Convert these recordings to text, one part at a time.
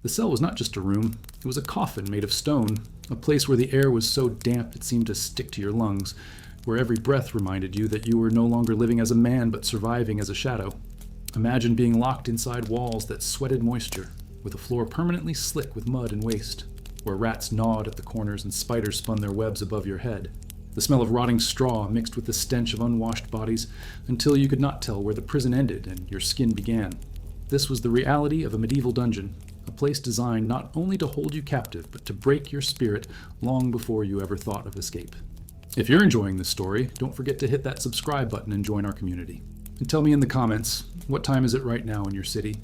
The cell was not just a room, it was a coffin made of stone, a place where the air was so damp it seemed to stick to your lungs, where every breath reminded you that you were no longer living as a man but surviving as a shadow. Imagine being locked inside walls that sweated moisture, with a floor permanently slick with mud and waste, where rats gnawed at the corners and spiders spun their webs above your head. The smell of rotting straw mixed with the stench of unwashed bodies until you could not tell where the prison ended and your skin began. This was the reality of a medieval dungeon, a place designed not only to hold you captive, but to break your spirit long before you ever thought of escape. If you're enjoying this story, don't forget to hit that subscribe button and join our community. And tell me in the comments, what time is it right now in your city?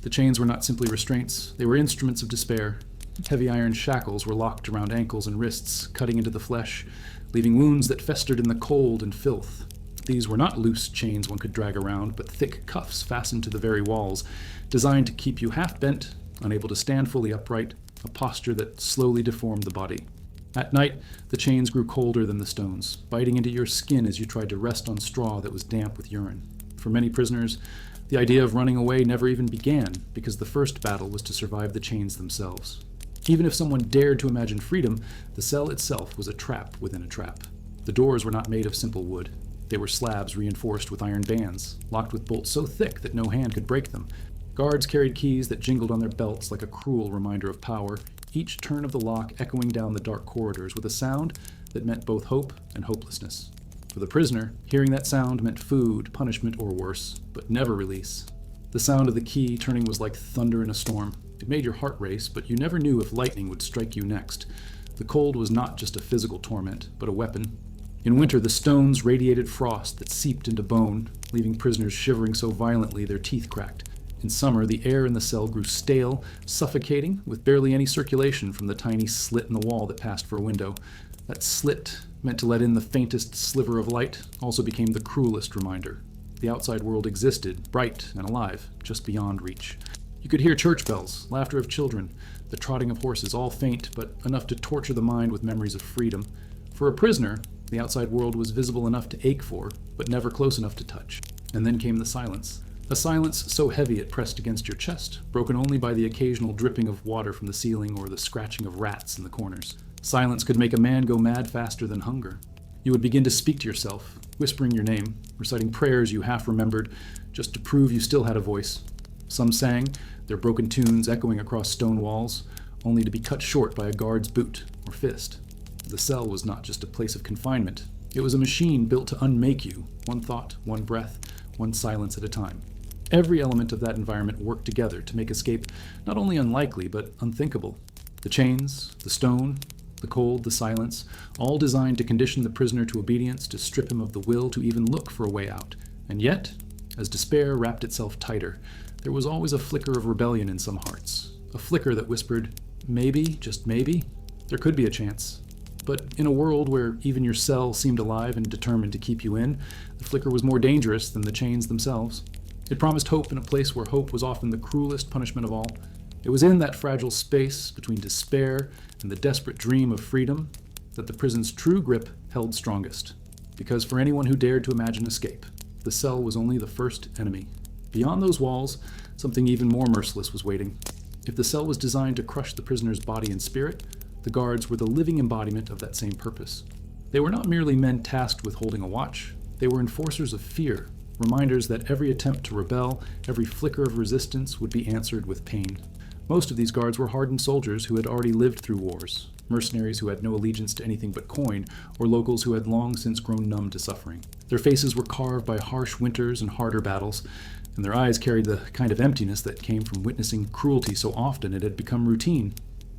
The chains were not simply restraints, they were instruments of despair. Heavy iron shackles were locked around ankles and wrists, cutting into the flesh, leaving wounds that festered in the cold and filth. These were not loose chains one could drag around, but thick cuffs fastened to the very walls, designed to keep you half-bent, unable to stand fully upright, a posture that slowly deformed the body. At night, the chains grew colder than the stones, biting into your skin as you tried to rest on straw that was damp with urine. For many prisoners, the idea of running away never even began, because the first battle was to survive the chains themselves. Even if someone dared to imagine freedom, the cell itself was a trap within a trap. The doors were not made of simple wood. They were slabs reinforced with iron bands, locked with bolts so thick that no hand could break them. Guards carried keys that jingled on their belts like a cruel reminder of power, each turn of the lock echoing down the dark corridors with a sound that meant both hope and hopelessness. For the prisoner, hearing that sound meant food, punishment, or worse, but never release. The sound of the key turning was like thunder in a storm. It made your heart race, but you never knew if lightning would strike you next. The cold was not just a physical torment, but a weapon. In winter, the stones radiated frost that seeped into bone, leaving prisoners shivering so violently their teeth cracked. In summer, the air in the cell grew stale, suffocating, with barely any circulation from the tiny slit in the wall that passed for a window. That slit, meant to let in the faintest sliver of light, also became the cruelest reminder. The outside world existed, bright and alive, just beyond reach. You could hear church bells, laughter of children, the trotting of horses, all faint, but enough to torture the mind with memories of freedom. For a prisoner, the outside world was visible enough to ache for, but never close enough to touch. And then came the silence. A silence so heavy it pressed against your chest, broken only by the occasional dripping of water from the ceiling or the scratching of rats in the corners. Silence could make a man go mad faster than hunger. You would begin to speak to yourself, whispering your name, reciting prayers you half remembered, just to prove you still had a voice. Some sang, their broken tunes echoing across stone walls, only to be cut short by a guard's boot or fist. The cell was not just a place of confinement. It was a machine built to unmake you, one thought, one breath, one silence at a time. Every element of that environment worked together to make escape not only unlikely, but unthinkable. The chains, the stone, the cold, the silence, all designed to condition the prisoner to obedience, to strip him of the will to even look for a way out. And yet, as despair wrapped itself tighter, there was always a flicker of rebellion in some hearts, a flicker that whispered, maybe, just maybe, there could be a chance. But in a world where even your cell seemed alive and determined to keep you in, the flicker was more dangerous than the chains themselves. It promised hope in a place where hope was often the cruelest punishment of all. It was in that fragile space between despair and the desperate dream of freedom that the prison's true grip held strongest. Because for anyone who dared to imagine escape, the cell was only the first enemy. Beyond those walls, something even more merciless was waiting. If the cell was designed to crush the prisoner's body and spirit, the guards were the living embodiment of that same purpose. They were not merely men tasked with holding a watch. They were enforcers of fear, reminders that every attempt to rebel, every flicker of resistance would be answered with pain. Most of these guards were hardened soldiers who had already lived through wars, mercenaries who had no allegiance to anything but coin, or locals who had long since grown numb to suffering. Their faces were carved by harsh winters and harder battles, and their eyes carried the kind of emptiness that came from witnessing cruelty so often it had become routine.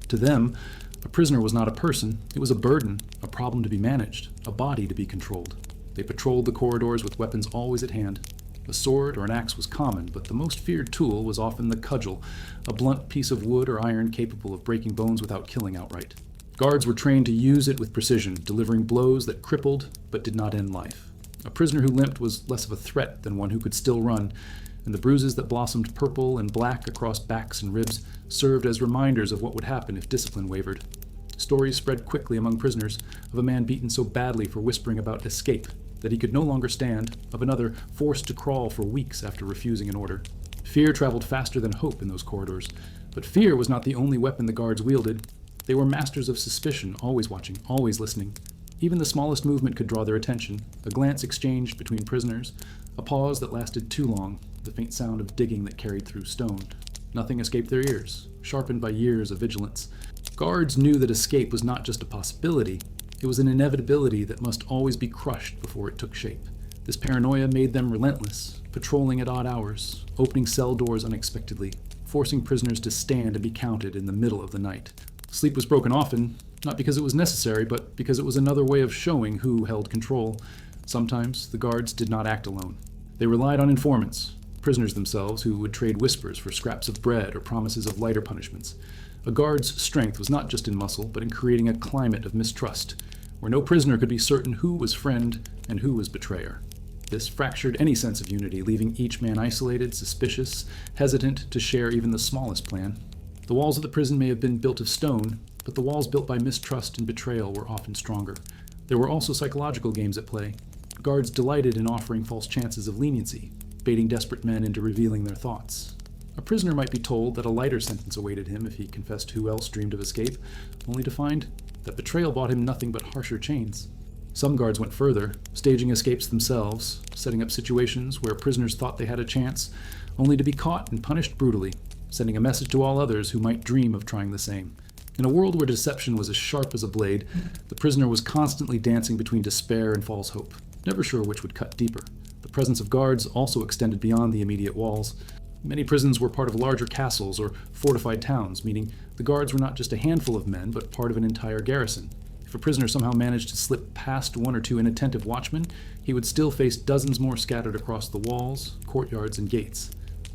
To them, a prisoner was not a person, it was a burden, a problem to be managed, a body to be controlled. They patrolled the corridors with weapons always at hand. A sword or an axe was common, but the most feared tool was often the cudgel, a blunt piece of wood or iron capable of breaking bones without killing outright. Guards were trained to use it with precision, delivering blows that crippled but did not end life. A prisoner who limped was less of a threat than one who could still run, and the bruises that blossomed purple and black across backs and ribs served as reminders of what would happen if discipline wavered. Stories spread quickly among prisoners of a man beaten so badly for whispering about escape that he could no longer stand, of another forced to crawl for weeks after refusing an order. Fear traveled faster than hope in those corridors. But fear was not the only weapon the guards wielded. They were masters of suspicion, always watching, always listening. Even the smallest movement could draw their attention. A glance exchanged between prisoners, a pause that lasted too long, the faint sound of digging that carried through stone. Nothing escaped their ears, sharpened by years of vigilance. Guards knew that escape was not just a possibility, it was an inevitability that must always be crushed before it took shape. This paranoia made them relentless, patrolling at odd hours, opening cell doors unexpectedly, forcing prisoners to stand and be counted in the middle of the night. Sleep was broken often, not because it was necessary, but because it was another way of showing who held control. Sometimes the guards did not act alone. They relied on informants, prisoners themselves who would trade whispers for scraps of bread or promises of lighter punishments. A guard's strength was not just in muscle, but in creating a climate of mistrust, where no prisoner could be certain who was friend and who was betrayer. This fractured any sense of unity, leaving each man isolated, suspicious, hesitant to share even the smallest plan. The walls of the prison may have been built of stone, but the walls built by mistrust and betrayal were often stronger. There were also psychological games at play. Guards delighted in offering false chances of leniency, baiting desperate men into revealing their thoughts. A prisoner might be told that a lighter sentence awaited him if he confessed who else dreamed of escape, only to find that betrayal bought him nothing but harsher chains. Some guards went further, staging escapes themselves, setting up situations where prisoners thought they had a chance, only to be caught and punished brutally, sending a message to all others who might dream of trying the same. In a world where deception was as sharp as a blade, the prisoner was constantly dancing between despair and false hope, never sure which would cut deeper. The presence of guards also extended beyond the immediate walls. Many prisons were part of larger castles or fortified towns, meaning the guards were not just a handful of men, but part of an entire garrison. If a prisoner somehow managed to slip past one or two inattentive watchmen, he would still face dozens more scattered across the walls, courtyards, and gates.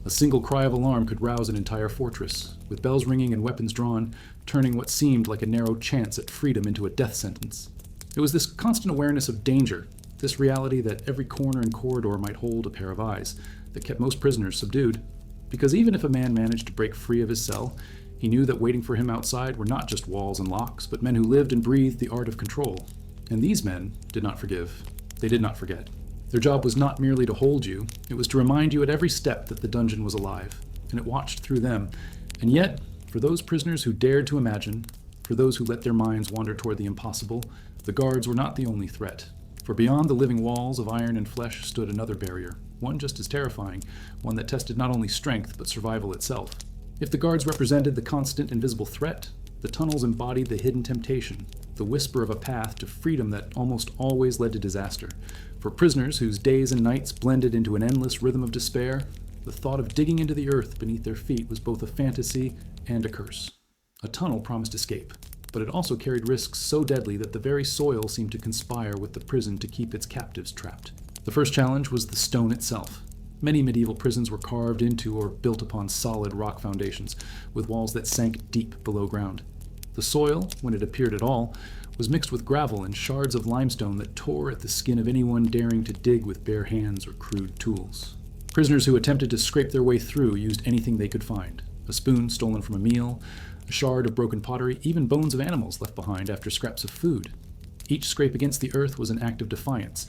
A single cry of alarm could rouse an entire fortress, with bells ringing and weapons drawn, turning what seemed like a narrow chance at freedom into a death sentence. It was this constant awareness of danger, this reality that every corner and corridor might hold a pair of eyes, that kept most prisoners subdued. Because even if a man managed to break free of his cell, he knew that waiting for him outside were not just walls and locks, but men who lived and breathed the art of control. And these men did not forgive. They did not forget. Their job was not merely to hold you, it was to remind you at every step that the dungeon was alive, and it watched through them. And yet, for those prisoners who dared to imagine, for those who let their minds wander toward the impossible, the guards were not the only threat. For beyond the living walls of iron and flesh stood another barrier, one just as terrifying, one that tested not only strength but survival itself. If the guards represented the constant invisible threat, the tunnels embodied the hidden temptation, the whisper of a path to freedom that almost always led to disaster. For prisoners whose days and nights blended into an endless rhythm of despair, the thought of digging into the earth beneath their feet was both a fantasy and a curse. A tunnel promised escape, but it also carried risks so deadly that the very soil seemed to conspire with the prison to keep its captives trapped. The first challenge was the stone itself. Many medieval prisons were carved into or built upon solid rock foundations, with walls that sank deep below ground. The soil, when it appeared at all, was mixed with gravel and shards of limestone that tore at the skin of anyone daring to dig with bare hands or crude tools. Prisoners who attempted to scrape their way through used anything they could find: a spoon stolen from a meal, a shard of broken pottery, even bones of animals left behind after scraps of food. Each scrape against the earth was an act of defiance,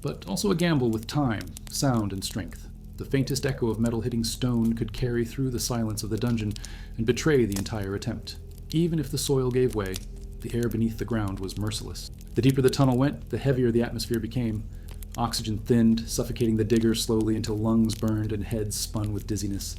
but also a gamble with time, sound, and strength. The faintest echo of metal hitting stone could carry through the silence of the dungeon and betray the entire attempt. Even if the soil gave way, the air beneath the ground was merciless. The deeper the tunnel went, the heavier the atmosphere became. Oxygen thinned, suffocating the digger slowly until lungs burned and heads spun with dizziness.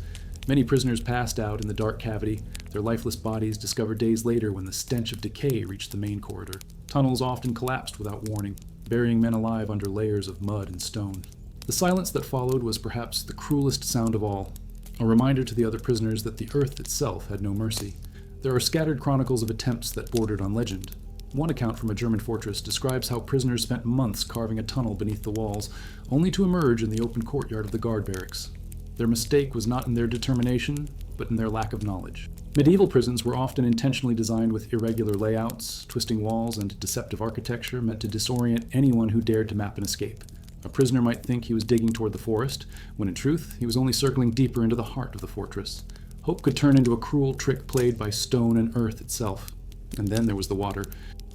Many prisoners passed out in the dark cavity, their lifeless bodies discovered days later when the stench of decay reached the main corridor. Tunnels often collapsed without warning, burying men alive under layers of mud and stone. The silence that followed was perhaps the cruelest sound of all, a reminder to the other prisoners that the earth itself had no mercy. There are scattered chronicles of attempts that bordered on legend. One account from a German fortress describes how prisoners spent months carving a tunnel beneath the walls, only to emerge in the open courtyard of the guard barracks. Their mistake was not in their determination, but in their lack of knowledge. Medieval prisons were often intentionally designed with irregular layouts, twisting walls, and deceptive architecture meant to disorient anyone who dared to map an escape. A prisoner might think he was digging toward the forest, when in truth he was only circling deeper into the heart of the fortress. Hope could turn into a cruel trick played by stone and earth itself. And then there was the water.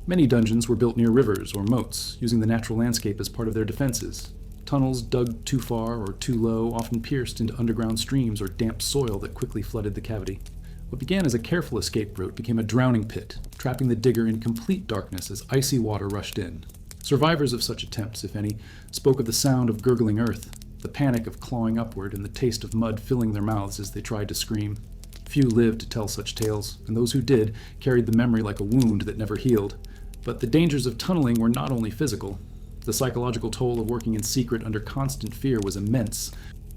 Many dungeons were built near rivers or moats, using the natural landscape as part of their defenses. Tunnels dug too far or too low often pierced into underground streams or damp soil that quickly flooded the cavity. What began as a careful escape route became a drowning pit, trapping the digger in complete darkness as icy water rushed in. Survivors of such attempts, if any, spoke of the sound of gurgling earth, the panic of clawing upward, and the taste of mud filling their mouths as they tried to scream. Few lived to tell such tales, and those who did carried the memory like a wound that never healed. But the dangers of tunneling were not only physical. The psychological toll of working in secret under constant fear was immense.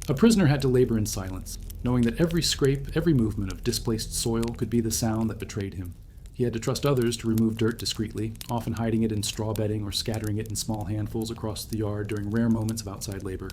A prisoner had to labor in silence, knowing that every scrape, every movement of displaced soil could be the sound that betrayed him. He had to trust others to remove dirt discreetly, often hiding it in straw bedding or scattering it in small handfuls across the yard during rare moments of outside labor.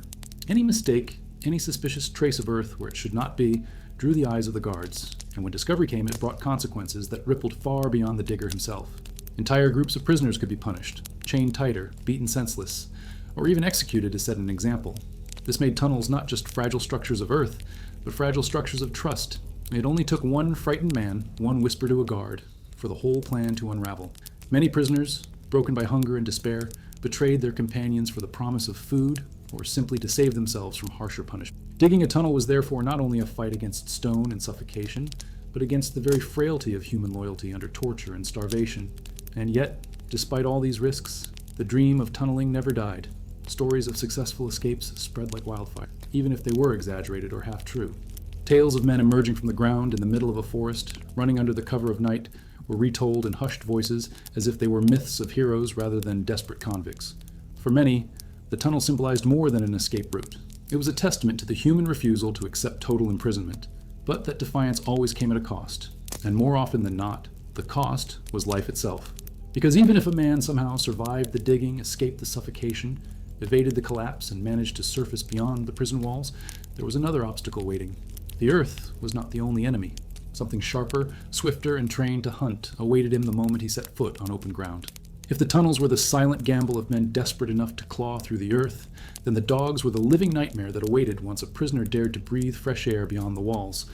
Any mistake, any suspicious trace of earth where it should not be, drew the eyes of the guards, and when discovery came, it brought consequences that rippled far beyond the digger himself. Entire groups of prisoners could be punished, chained tighter, beaten senseless, or even executed to set an example. This made tunnels not just fragile structures of earth, but fragile structures of trust. It only took one frightened man, one whisper to a guard, for the whole plan to unravel. Many prisoners, broken by hunger and despair, betrayed their companions for the promise of food or simply to save themselves from harsher punishment. Digging a tunnel was therefore not only a fight against stone and suffocation, but against the very frailty of human loyalty under torture and starvation. And yet, despite all these risks, the dream of tunneling never died. Stories of successful escapes spread like wildfire, even if they were exaggerated or half true. Tales of men emerging from the ground in the middle of a forest, running under the cover of night, were retold in hushed voices as if they were myths of heroes rather than desperate convicts. For many, the tunnel symbolized more than an escape route. It was a testament to the human refusal to accept total imprisonment. But that defiance always came at a cost, and more often than not, the cost was life itself. Because even if a man somehow survived the digging, escaped the suffocation, evaded the collapse, and managed to surface beyond the prison walls, there was another obstacle waiting. The earth was not the only enemy. Something sharper, swifter, and trained to hunt awaited him the moment he set foot on open ground. If the tunnels were the silent gamble of men desperate enough to claw through the earth, then the dogs were the living nightmare that awaited once a prisoner dared to breathe fresh air beyond the walls.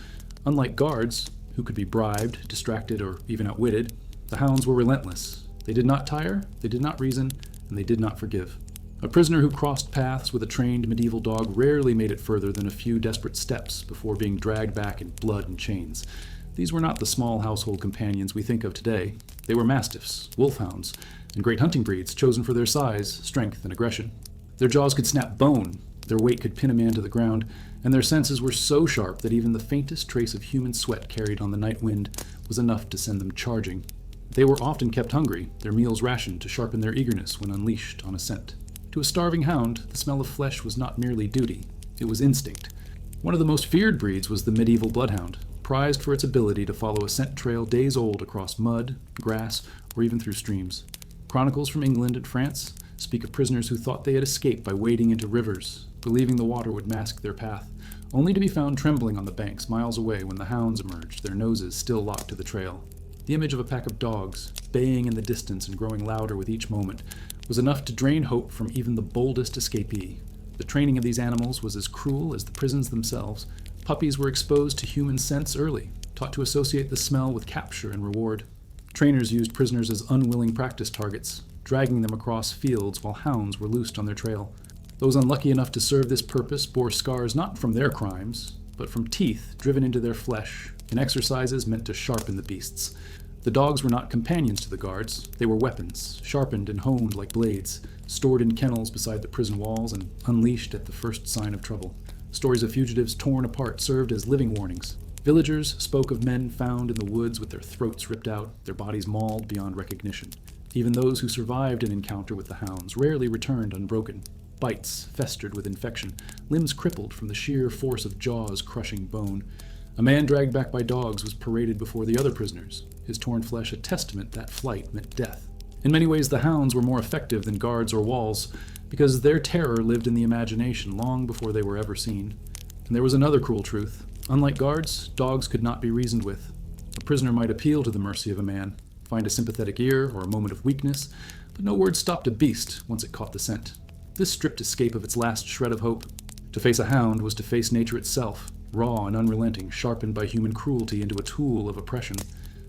Unlike guards, who could be bribed, distracted, or even outwitted, the hounds were relentless. They did not tire, they did not reason, and they did not forgive. A prisoner who crossed paths with a trained medieval dog rarely made it further than a few desperate steps before being dragged back in blood and chains. These were not the small household companions we think of today. They were mastiffs, wolfhounds, and great hunting breeds chosen for their size, strength, and aggression. Their jaws could snap bone, their weight could pin a man to the ground, and their senses were so sharp that even the faintest trace of human sweat carried on the night wind was enough to send them charging. They were often kept hungry, their meals rationed to sharpen their eagerness when unleashed on a scent. To a starving hound, the smell of flesh was not merely duty, it was instinct. One of the most feared breeds was the medieval bloodhound, prized for its ability to follow a scent trail days old across mud, grass, or even through streams. Chronicles from England and France speak of prisoners who thought they had escaped by wading into rivers, believing the water would mask their path, only to be found trembling on the banks miles away when the hounds emerged, their noses still locked to the trail. The image of a pack of dogs, baying in the distance and growing louder with each moment, was enough to drain hope from even the boldest escapee. The training of these animals was as cruel as the prisons themselves. Puppies were exposed to human scents early, taught to associate the smell with capture and reward. Trainers used prisoners as unwilling practice targets, dragging them across fields while hounds were loosed on their trail. Those unlucky enough to serve this purpose bore scars not from their crimes, but from teeth driven into their flesh in exercises meant to sharpen the beasts. The dogs were not companions to the guards, they were weapons, sharpened and honed like blades, stored in kennels beside the prison walls and unleashed at the first sign of trouble. Stories of fugitives torn apart served as living warnings. Villagers spoke of men found in the woods with their throats ripped out, their bodies mauled beyond recognition. Even those who survived an encounter with the hounds rarely returned unbroken. Bites festered with infection, limbs crippled from the sheer force of jaws crushing bone. A man dragged back by dogs was paraded before the other prisoners, his torn flesh a testament that flight meant death. In many ways, the hounds were more effective than guards or walls, because their terror lived in the imagination long before they were ever seen. And there was another cruel truth. Unlike guards, dogs could not be reasoned with. A prisoner might appeal to the mercy of a man, find a sympathetic ear or a moment of weakness, but no word stopped a beast once it caught the scent. This stripped escape of its last shred of hope. To face a hound was to face nature itself, raw and unrelenting, sharpened by human cruelty into a tool of oppression.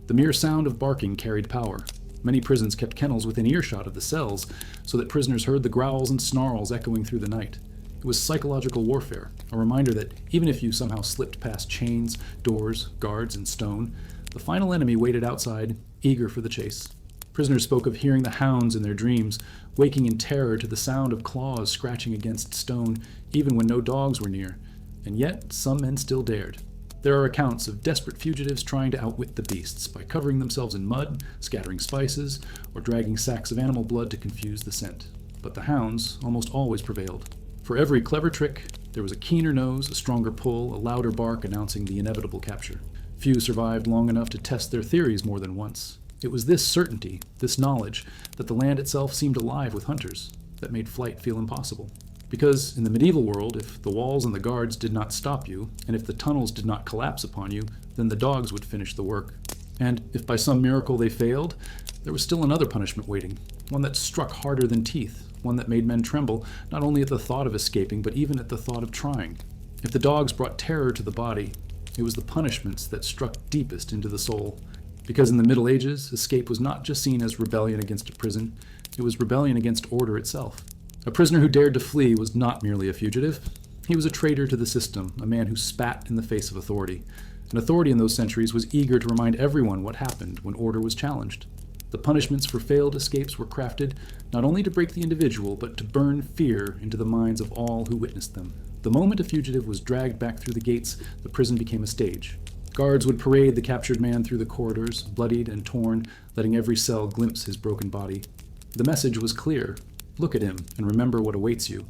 The mere sound of barking carried power. Many prisons kept kennels within earshot of the cells, so that prisoners heard the growls and snarls echoing through the night. It was psychological warfare, a reminder that even if you somehow slipped past chains, doors, guards, and stone, the final enemy waited outside, eager for the chase. Prisoners spoke of hearing the hounds in their dreams, waking in terror to the sound of claws scratching against stone, even when no dogs were near. And yet, some men still dared. There are accounts of desperate fugitives trying to outwit the beasts by covering themselves in mud, scattering spices, or dragging sacks of animal blood to confuse the scent. But the hounds almost always prevailed. For every clever trick, there was a keener nose, a stronger pull, a louder bark announcing the inevitable capture. Few survived long enough to test their theories more than once. It was this certainty, this knowledge, that the land itself seemed alive with hunters, that made flight feel impossible. Because in the medieval world, if the walls and the guards did not stop you, and if the tunnels did not collapse upon you, then the dogs would finish the work. And if by some miracle they failed, there was still another punishment waiting, one that struck harder than teeth, one that made men tremble, not only at the thought of escaping, but even at the thought of trying. If the dogs brought terror to the body, it was the punishments that struck deepest into the soul. Because in the Middle Ages, escape was not just seen as rebellion against a prison, it was rebellion against order itself. A prisoner who dared to flee was not merely a fugitive. He was a traitor to the system, a man who spat in the face of authority. And authority in those centuries was eager to remind everyone what happened when order was challenged. The punishments for failed escapes were crafted not only to break the individual, but to burn fear into the minds of all who witnessed them. The moment a fugitive was dragged back through the gates, the prison became a stage. Guards would parade the captured man through the corridors, bloodied and torn, letting every cell glimpse his broken body. The message was clear. Look at him and remember what awaits you.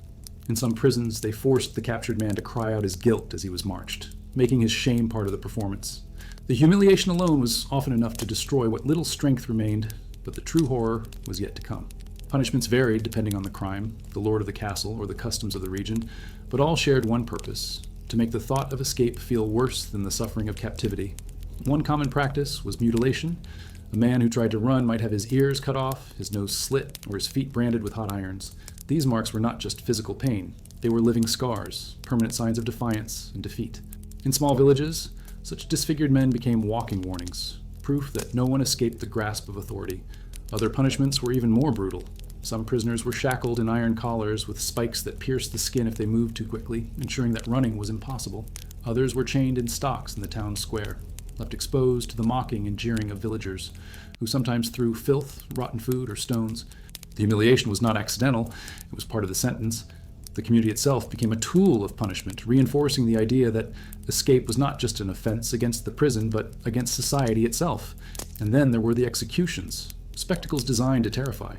In some prisons, they forced the captured man to cry out his guilt as he was marched, making his shame part of the performance. The humiliation alone was often enough to destroy what little strength remained, but the true horror was yet to come. Punishments varied depending on the crime, the lord of the castle, or the customs of the region, but all shared one purpose: to make the thought of escape feel worse than the suffering of captivity. One common practice was mutilation. A man who tried to run might have his ears cut off, his nose slit, or his feet branded with hot irons. These marks were not just physical pain. They were living scars, permanent signs of defiance and defeat. In small villages, such disfigured men became walking warnings, proof that no one escaped the grasp of authority. Other punishments were even more brutal. Some prisoners were shackled in iron collars with spikes that pierced the skin if they moved too quickly, ensuring that running was impossible. Others were chained in stocks in the town square, left exposed to the mocking and jeering of villagers, who sometimes threw filth, rotten food, or stones. The humiliation was not accidental, it was part of the sentence. The community itself became a tool of punishment, reinforcing the idea that escape was not just an offense against the prison, but against society itself. And then there were the executions, spectacles designed to terrify.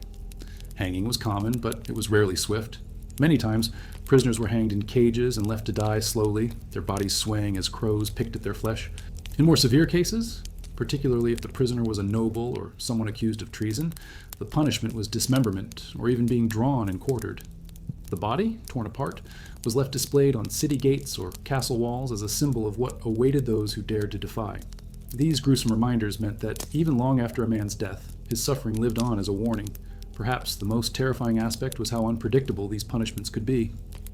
Hanging was common, but it was rarely swift. Many times, prisoners were hanged in cages and left to die slowly, their bodies swaying as crows picked at their flesh. In more severe cases, particularly if the prisoner was a noble or someone accused of treason, the punishment was dismemberment or even being drawn and quartered. The body, torn apart, was left displayed on city gates or castle walls as a symbol of what awaited those who dared to defy. These gruesome reminders meant that even long after a man's death, his suffering lived on as a warning. Perhaps the most terrifying aspect was how unpredictable these punishments could be.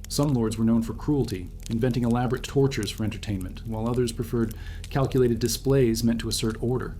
Some lords were known for cruelty, inventing elaborate tortures for entertainment, while others preferred calculated displays meant to assert order.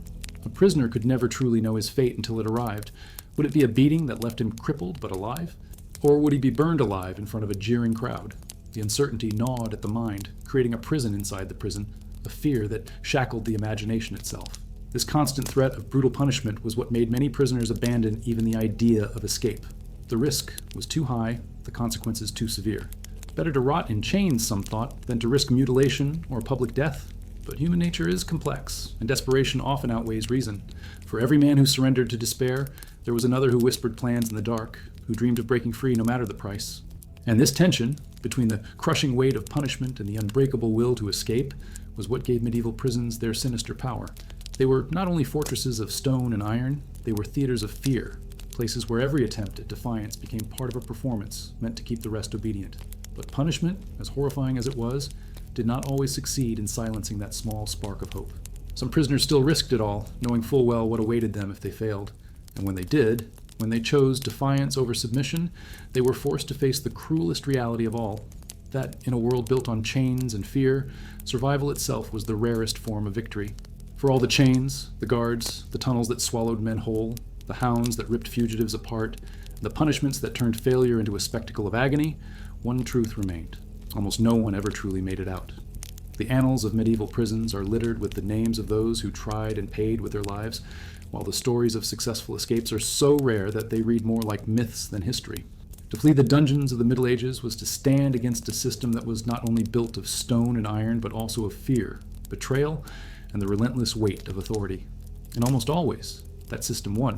A prisoner could never truly know his fate until it arrived. Would it be a beating that left him crippled but alive? Or would he be burned alive in front of a jeering crowd? The uncertainty gnawed at the mind, creating a prison inside the prison, a fear that shackled the imagination itself. This constant threat of brutal punishment was what made many prisoners abandon even the idea of escape. The risk was too high, the consequences too severe. Better to rot in chains, some thought, than to risk mutilation or public death. But human nature is complex, and desperation often outweighs reason. For every man who surrendered to despair, there was another who whispered plans in the dark, who dreamed of breaking free no matter the price. And this tension, between the crushing weight of punishment and the unbreakable will to escape, was what gave medieval prisons their sinister power. They were not only fortresses of stone and iron, they were theaters of fear, places where every attempt at defiance became part of a performance meant to keep the rest obedient. But punishment, as horrifying as it was, did not always succeed in silencing that small spark of hope. Some prisoners still risked it all, knowing full well what awaited them if they failed. And when they did, when they chose defiance over submission, they were forced to face the cruelest reality of all, that in a world built on chains and fear, survival itself was the rarest form of victory. For all the chains, the guards, the tunnels that swallowed men whole, the hounds that ripped fugitives apart, the punishments that turned failure into a spectacle of agony, one truth remained. Almost no one ever truly made it out. The annals of medieval prisons are littered with the names of those who tried and paid with their lives, while the stories of successful escapes are so rare that they read more like myths than history. To flee the dungeons of the Middle Ages was to stand against a system that was not only built of stone and iron, but also of fear, betrayal, and the relentless weight of authority. And almost always, that system won.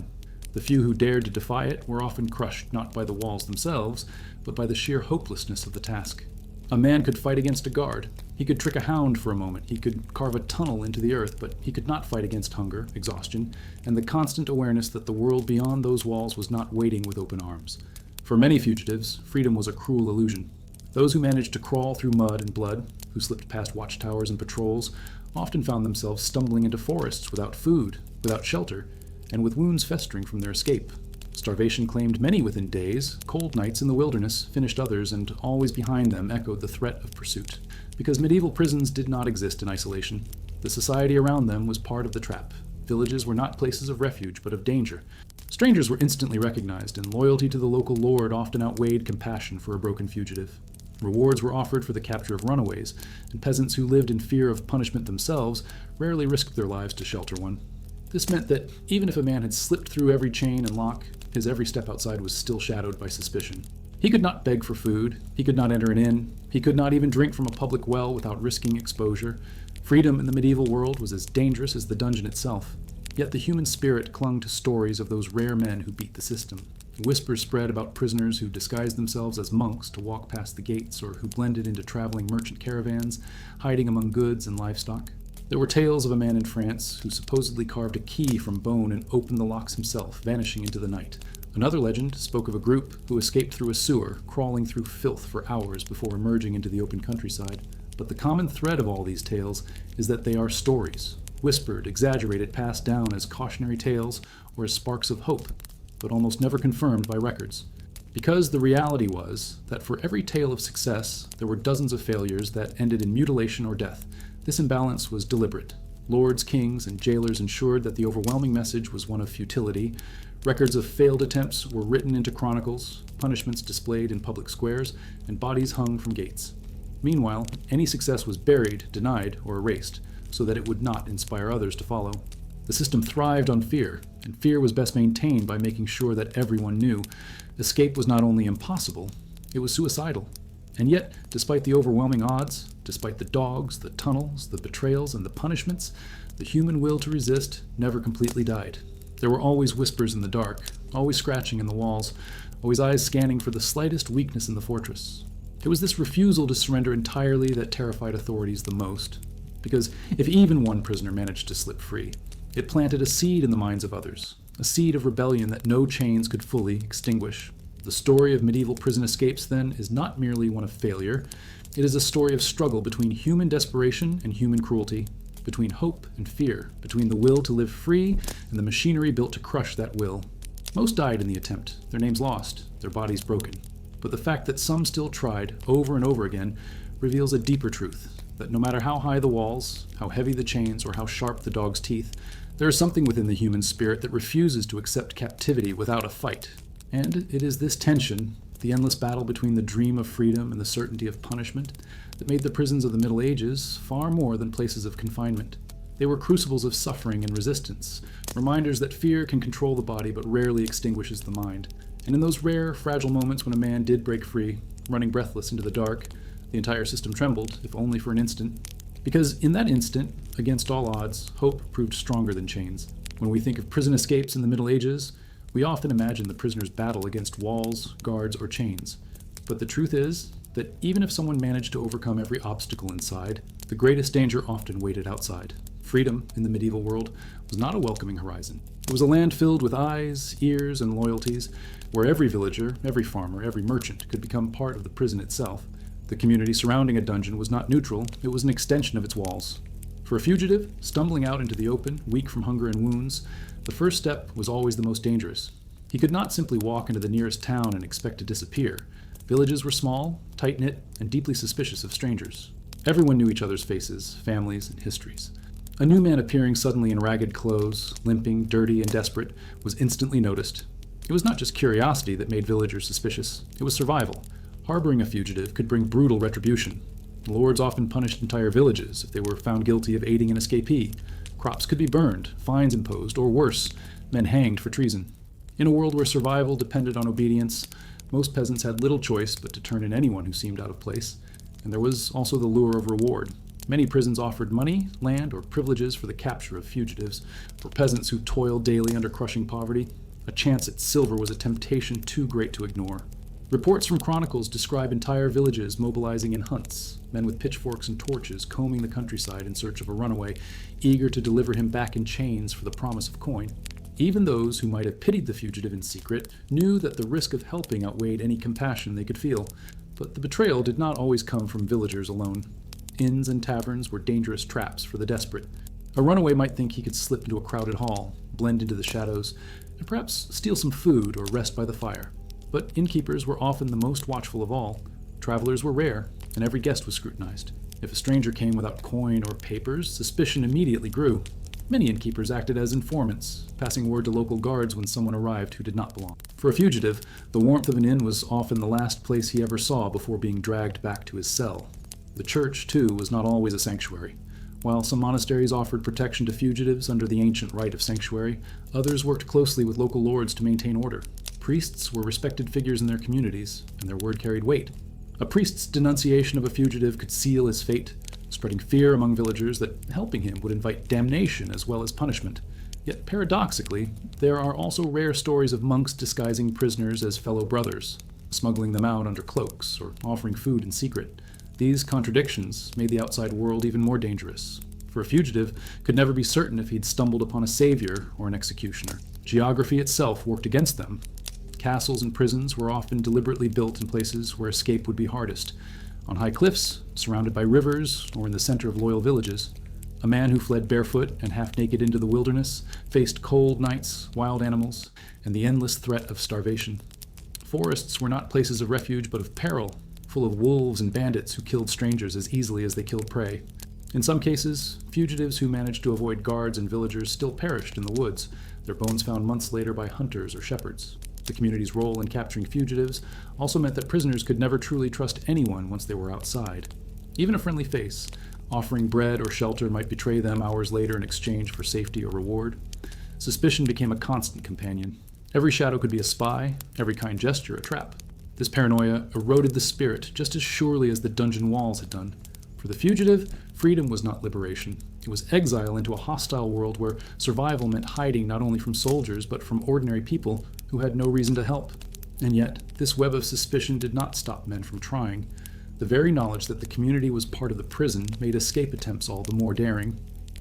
The few who dared to defy it were often crushed not by the walls themselves, but by the sheer hopelessness of the task. A man could fight against a guard. He could trick a hound for a moment. He could carve a tunnel into the earth, but he could not fight against hunger, exhaustion, and the constant awareness that the world beyond those walls was not waiting with open arms. For many fugitives, freedom was a cruel illusion. Those who managed to crawl through mud and blood, who slipped past watchtowers and patrols, often found themselves stumbling into forests without food, without shelter, and with wounds festering from their escape. Starvation claimed many within days, cold nights in the wilderness finished others, and always behind them echoed the threat of pursuit. Because medieval prisons did not exist in isolation, the society around them was part of the trap. Villages were not places of refuge, but of danger. Strangers were instantly recognized, and loyalty to the local lord often outweighed compassion for a broken fugitive. Rewards were offered for the capture of runaways, and peasants who lived in fear of punishment themselves rarely risked their lives to shelter one. This meant that even if a man had slipped through every chain and lock, his every step outside was still shadowed by suspicion. He could not beg for food, he could not enter an inn, he could not even drink from a public well without risking exposure. Freedom in the medieval world was as dangerous as the dungeon itself. Yet the human spirit clung to stories of those rare men who beat the system. Whispers spread about prisoners who disguised themselves as monks to walk past the gates, or who blended into traveling merchant caravans, hiding among goods and livestock. There were tales of a man in France who supposedly carved a key from bone and opened the locks himself, vanishing into the night. Another legend spoke of a group who escaped through a sewer, crawling through filth for hours before emerging into the open countryside. But the common thread of all these tales is that they are stories, whispered, exaggerated, passed down as cautionary tales or as sparks of hope, but almost never confirmed by records. Because the reality was that for every tale of success, there were dozens of failures that ended in mutilation or death. This imbalance was deliberate. Lords, kings, and jailers ensured that the overwhelming message was one of futility. Records of failed attempts were written into chronicles, punishments displayed in public squares, and bodies hung from gates. Meanwhile, any success was buried, denied, or erased, so that it would not inspire others to follow. The system thrived on fear, and fear was best maintained by making sure that everyone knew escape was not only impossible, it was suicidal. And yet, despite the overwhelming odds, despite the dogs, the tunnels, the betrayals, and the punishments, the human will to resist never completely died. There were always whispers in the dark, always scratching in the walls, always eyes scanning for the slightest weakness in the fortress. It was this refusal to surrender entirely that terrified authorities the most. Because if even one prisoner managed to slip free, it planted a seed in the minds of others, a seed of rebellion that no chains could fully extinguish. The story of medieval prison escapes, then, is not merely one of failure. It is a story of struggle between human desperation and human cruelty, between hope and fear, between the will to live free and the machinery built to crush that will. Most died in the attempt, their names lost, their bodies broken. But the fact that some still tried, over and over again, reveals a deeper truth, that no matter how high the walls, how heavy the chains, or how sharp the dog's teeth, there is something within the human spirit that refuses to accept captivity without a fight. And it is this tension, the endless battle between the dream of freedom and the certainty of punishment, that made the prisons of the Middle Ages far more than places of confinement. They were crucibles of suffering and resistance, reminders that fear can control the body but rarely extinguishes the mind. And in those rare, fragile moments when a man did break free, running breathless into the dark, the entire system trembled, if only for an instant. Because in that instant, against all odds, hope proved stronger than chains. When we think of prison escapes in the Middle Ages, we often imagine the prisoner's battle against walls, guards, or chains. But the truth is that even if someone managed to overcome every obstacle inside, the greatest danger often waited outside. Freedom, in the medieval world, was not a welcoming horizon. It was a land filled with eyes, ears, and loyalties, where every villager, every farmer, every merchant could become part of the prison itself. The community surrounding a dungeon was not neutral, it was an extension of its walls. For a fugitive, stumbling out into the open, weak from hunger and wounds, the first step was always the most dangerous. He could not simply walk into the nearest town and expect to disappear. Villages were small, tight-knit, and deeply suspicious of strangers. Everyone knew each other's faces, families, and histories. A new man appearing suddenly in ragged clothes, limping, dirty, and desperate, was instantly noticed. It was not just curiosity that made villagers suspicious, it was survival. Harboring a fugitive could bring brutal retribution. Lords often punished entire villages if they were found guilty of aiding an escapee. Crops could be burned, fines imposed, or worse, men hanged for treason. In a world where survival depended on obedience, most peasants had little choice but to turn in anyone who seemed out of place. And there was also the lure of reward. Many prisons offered money, land, or privileges for the capture of fugitives. For peasants who toiled daily under crushing poverty, a chance at silver was a temptation too great to ignore. Reports from chronicles describe entire villages mobilizing in hunts, men with pitchforks and torches combing the countryside in search of a runaway, eager to deliver him back in chains for the promise of coin. Even those who might have pitied the fugitive in secret knew that the risk of helping outweighed any compassion they could feel. But the betrayal did not always come from villagers alone. Inns and taverns were dangerous traps for the desperate. A runaway might think he could slip into a crowded hall, blend into the shadows, and perhaps steal some food or rest by the fire. But innkeepers were often the most watchful of all. Travelers were rare, and every guest was scrutinized. If a stranger came without coin or papers, suspicion immediately grew. Many innkeepers acted as informants, passing word to local guards when someone arrived who did not belong. For a fugitive, the warmth of an inn was often the last place he ever saw before being dragged back to his cell. The church, too, was not always a sanctuary. While some monasteries offered protection to fugitives under the ancient rite of sanctuary, others worked closely with local lords to maintain order. Priests were respected figures in their communities, and their word carried weight. A priest's denunciation of a fugitive could seal his fate, spreading fear among villagers that helping him would invite damnation as well as punishment. Yet paradoxically, there are also rare stories of monks disguising prisoners as fellow brothers, smuggling them out under cloaks, or offering food in secret. These contradictions made the outside world even more dangerous, for a fugitive could never be certain if he'd stumbled upon a savior or an executioner. Geography itself worked against them. Castles and prisons were often deliberately built in places where escape would be hardest, on high cliffs, surrounded by rivers, or in the center of loyal villages. A man who fled barefoot and half-naked into the wilderness faced cold nights, wild animals, and the endless threat of starvation. Forests were not places of refuge but of peril, full of wolves and bandits who killed strangers as easily as they killed prey. In some cases, fugitives who managed to avoid guards and villagers still perished in the woods, their bones found months later by hunters or shepherds. The community's role in capturing fugitives also meant that prisoners could never truly trust anyone once they were outside. Even a friendly face, offering bread or shelter, might betray them hours later in exchange for safety or reward. Suspicion became a constant companion. Every shadow could be a spy, every kind gesture a trap. This paranoia eroded the spirit just as surely as the dungeon walls had done. For the fugitive, freedom was not liberation. It was exile into a hostile world where survival meant hiding not only from soldiers but from ordinary people who had no reason to help. And yet, this web of suspicion did not stop men from trying. The very knowledge that the community was part of the prison made escape attempts all the more daring.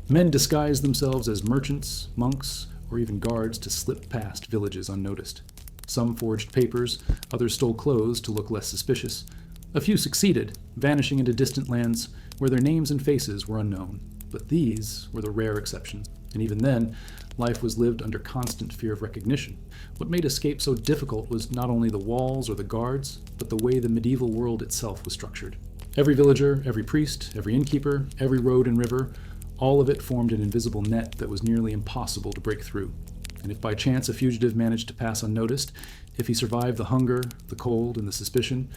Men disguised themselves as merchants, monks, or even guards to slip past villages unnoticed. Some forged papers, others stole clothes to look less suspicious. A few succeeded, vanishing into distant lands where their names and faces were unknown. But these were the rare exceptions, and even then, life was lived under constant fear of recognition. What made escape so difficult was not only the walls or the guards, but the way the medieval world itself was structured. Every villager, every priest, every innkeeper, every road and river, all of it formed an invisible net that was nearly impossible to break through. And if by chance a fugitive managed to pass unnoticed, if he survived the hunger, the cold, and the suspicion,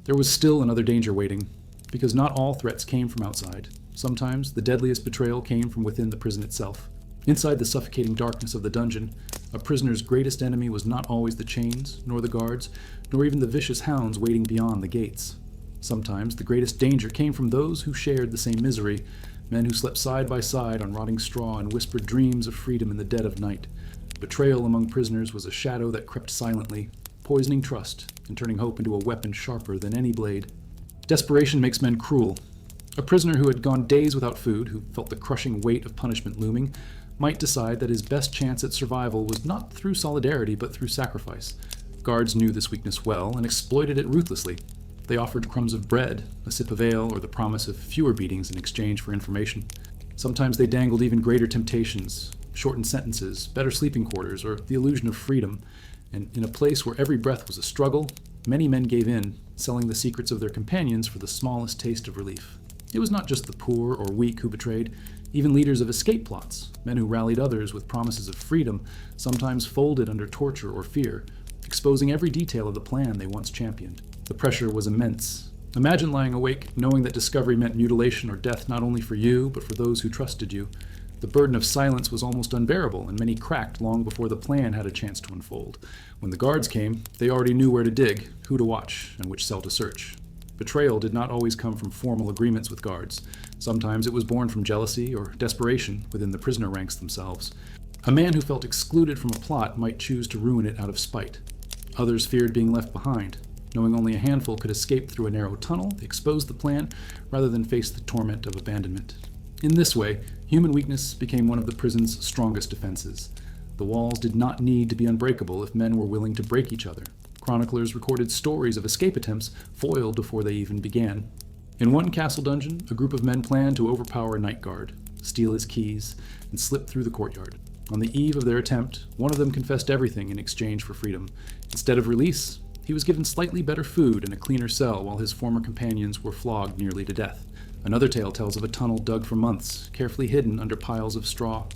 there was still another danger waiting, because not all threats came from outside. Sometimes the deadliest betrayal came from within the prison itself. Inside the suffocating darkness of the dungeon, a prisoner's greatest enemy was not always the chains, nor the guards, nor even the vicious hounds waiting beyond the gates. Sometimes the greatest danger came from those who shared the same misery, men who slept side by side on rotting straw and whispered dreams of freedom in the dead of night. Betrayal among prisoners was a shadow that crept silently, poisoning trust and turning hope into a weapon sharper than any blade. Desperation makes men cruel. A prisoner who had gone days without food, who felt the crushing weight of punishment looming, might decide that his best chance at survival was not through solidarity but through sacrifice. Guards knew this weakness well and exploited it ruthlessly. They offered crumbs of bread, a sip of ale, or the promise of fewer beatings in exchange for information. Sometimes they dangled even greater temptations, shortened sentences, better sleeping quarters, or the illusion of freedom. And in a place where every breath was a struggle, many men gave in, selling the secrets of their companions for the smallest taste of relief. It was not just the poor or weak who betrayed. Even leaders of escape plots, men who rallied others with promises of freedom, sometimes folded under torture or fear, exposing every detail of the plan they once championed. The pressure was immense. Imagine lying awake, knowing that discovery meant mutilation or death not only for you, but for those who trusted you. The burden of silence was almost unbearable, and many cracked long before the plan had a chance to unfold. When the guards came, they already knew where to dig, who to watch, and which cell to search. Betrayal did not always come from formal agreements with guards. Sometimes it was born from jealousy or desperation within the prisoner ranks themselves. A man who felt excluded from a plot might choose to ruin it out of spite. Others feared being left behind. Knowing only a handful could escape through a narrow tunnel, they exposed the plan rather than face the torment of abandonment. In this way, human weakness became one of the prison's strongest defenses. The walls did not need to be unbreakable if men were willing to break each other. Chroniclers recorded stories of escape attempts foiled before they even began. In one castle dungeon, a group of men planned to overpower a night guard, steal his keys, and slip through the courtyard. On the eve of their attempt, one of them confessed everything in exchange for freedom. Instead of release, he was given slightly better food and a cleaner cell while his former companions were flogged nearly to death. Another tale tells of a tunnel dug for months, carefully hidden under piles of straw.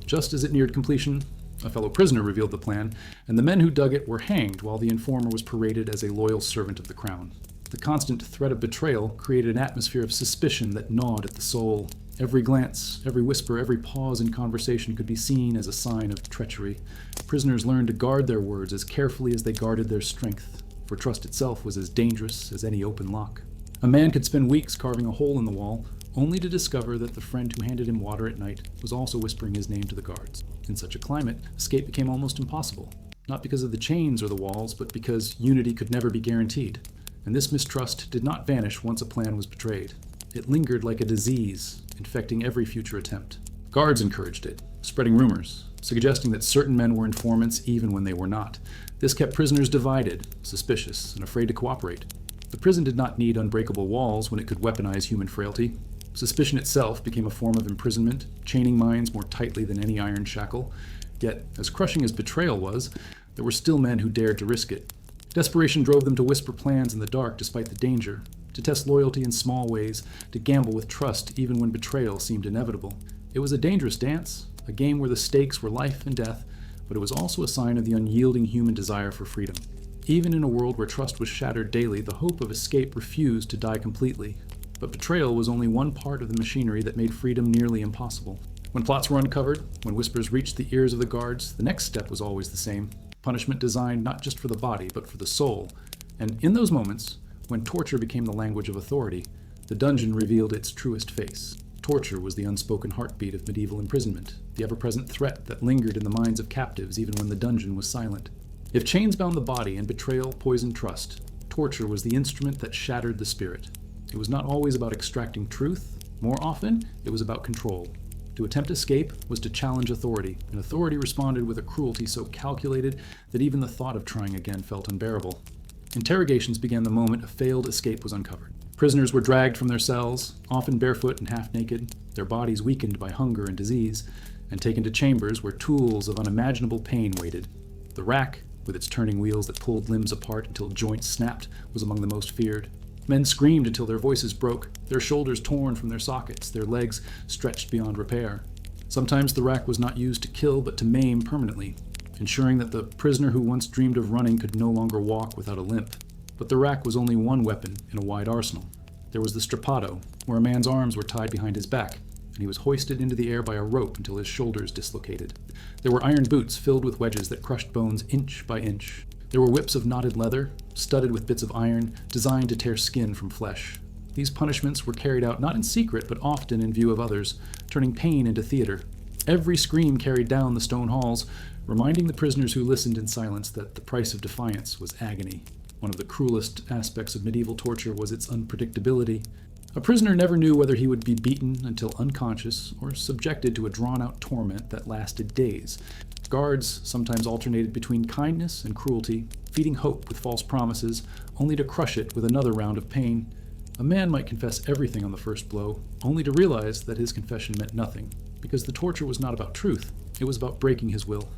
Just as it neared completion, a fellow prisoner revealed the plan, and the men who dug it were hanged while the informer was paraded as a loyal servant of the crown. The constant threat of betrayal created an atmosphere of suspicion that gnawed at the soul. Every glance, every whisper, every pause in conversation could be seen as a sign of treachery. Prisoners learned to guard their words as carefully as they guarded their strength, for trust itself was as dangerous as any open lock. A man could spend weeks carving a hole in the wall, only to discover that the friend who handed him water at night was also whispering his name to the guards. In such a climate, escape became almost impossible, not because of the chains or the walls, but because unity could never be guaranteed. And this mistrust did not vanish once a plan was betrayed. It lingered like a disease, infecting every future attempt. Guards encouraged it, spreading rumors, suggesting that certain men were informants even when they were not. This kept prisoners divided, suspicious, and afraid to cooperate. The prison did not need unbreakable walls when it could weaponize human frailty. Suspicion itself became a form of imprisonment, chaining minds more tightly than any iron shackle. Yet, as crushing as betrayal was, there were still men who dared to risk it. Desperation drove them to whisper plans in the dark despite the danger, to test loyalty in small ways, to gamble with trust even when betrayal seemed inevitable. It was a dangerous dance, a game where the stakes were life and death, but it was also a sign of the unyielding human desire for freedom. Even in a world where trust was shattered daily, the hope of escape refused to die completely. But betrayal was only one part of the machinery that made freedom nearly impossible. When plots were uncovered, when whispers reached the ears of the guards, the next step was always the same. Punishment designed not just for the body, but for the soul. And in those moments, when torture became the language of authority, the dungeon revealed its truest face. Torture was the unspoken heartbeat of medieval imprisonment, the ever-present threat that lingered in the minds of captives even when the dungeon was silent. If chains bound the body and betrayal poisoned trust, torture was the instrument that shattered the spirit. It was not always about extracting truth. More often, it was about control. To attempt escape was to challenge authority, and authority responded with a cruelty so calculated that even the thought of trying again felt unbearable. Interrogations began the moment a failed escape was uncovered. Prisoners were dragged from their cells, often barefoot and half-naked, their bodies weakened by hunger and disease, and taken to chambers where tools of unimaginable pain waited. The rack, with its turning wheels that pulled limbs apart until joints snapped, was among the most feared. Men screamed until their voices broke, their shoulders torn from their sockets, their legs stretched beyond repair. Sometimes the rack was not used to kill but to maim permanently, ensuring that the prisoner who once dreamed of running could no longer walk without a limp. But the rack was only one weapon in a wide arsenal. There was the strapado, where a man's arms were tied behind his back, and he was hoisted into the air by a rope until his shoulders dislocated. There were iron boots filled with wedges that crushed bones inch by inch. There were whips of knotted leather, studded with bits of iron, designed to tear skin from flesh. These punishments were carried out not in secret, but often in view of others, turning pain into theater. Every scream carried down the stone halls, reminding the prisoners who listened in silence that the price of defiance was agony. One of the cruelest aspects of medieval torture was its unpredictability. A prisoner never knew whether he would be beaten until unconscious or subjected to a drawn-out torment that lasted days. Guards sometimes alternated between kindness and cruelty, feeding hope with false promises, only to crush it with another round of pain. A man might confess everything on the first blow, only to realize that his confession meant nothing, because the torture was not about truth, it was about breaking his will.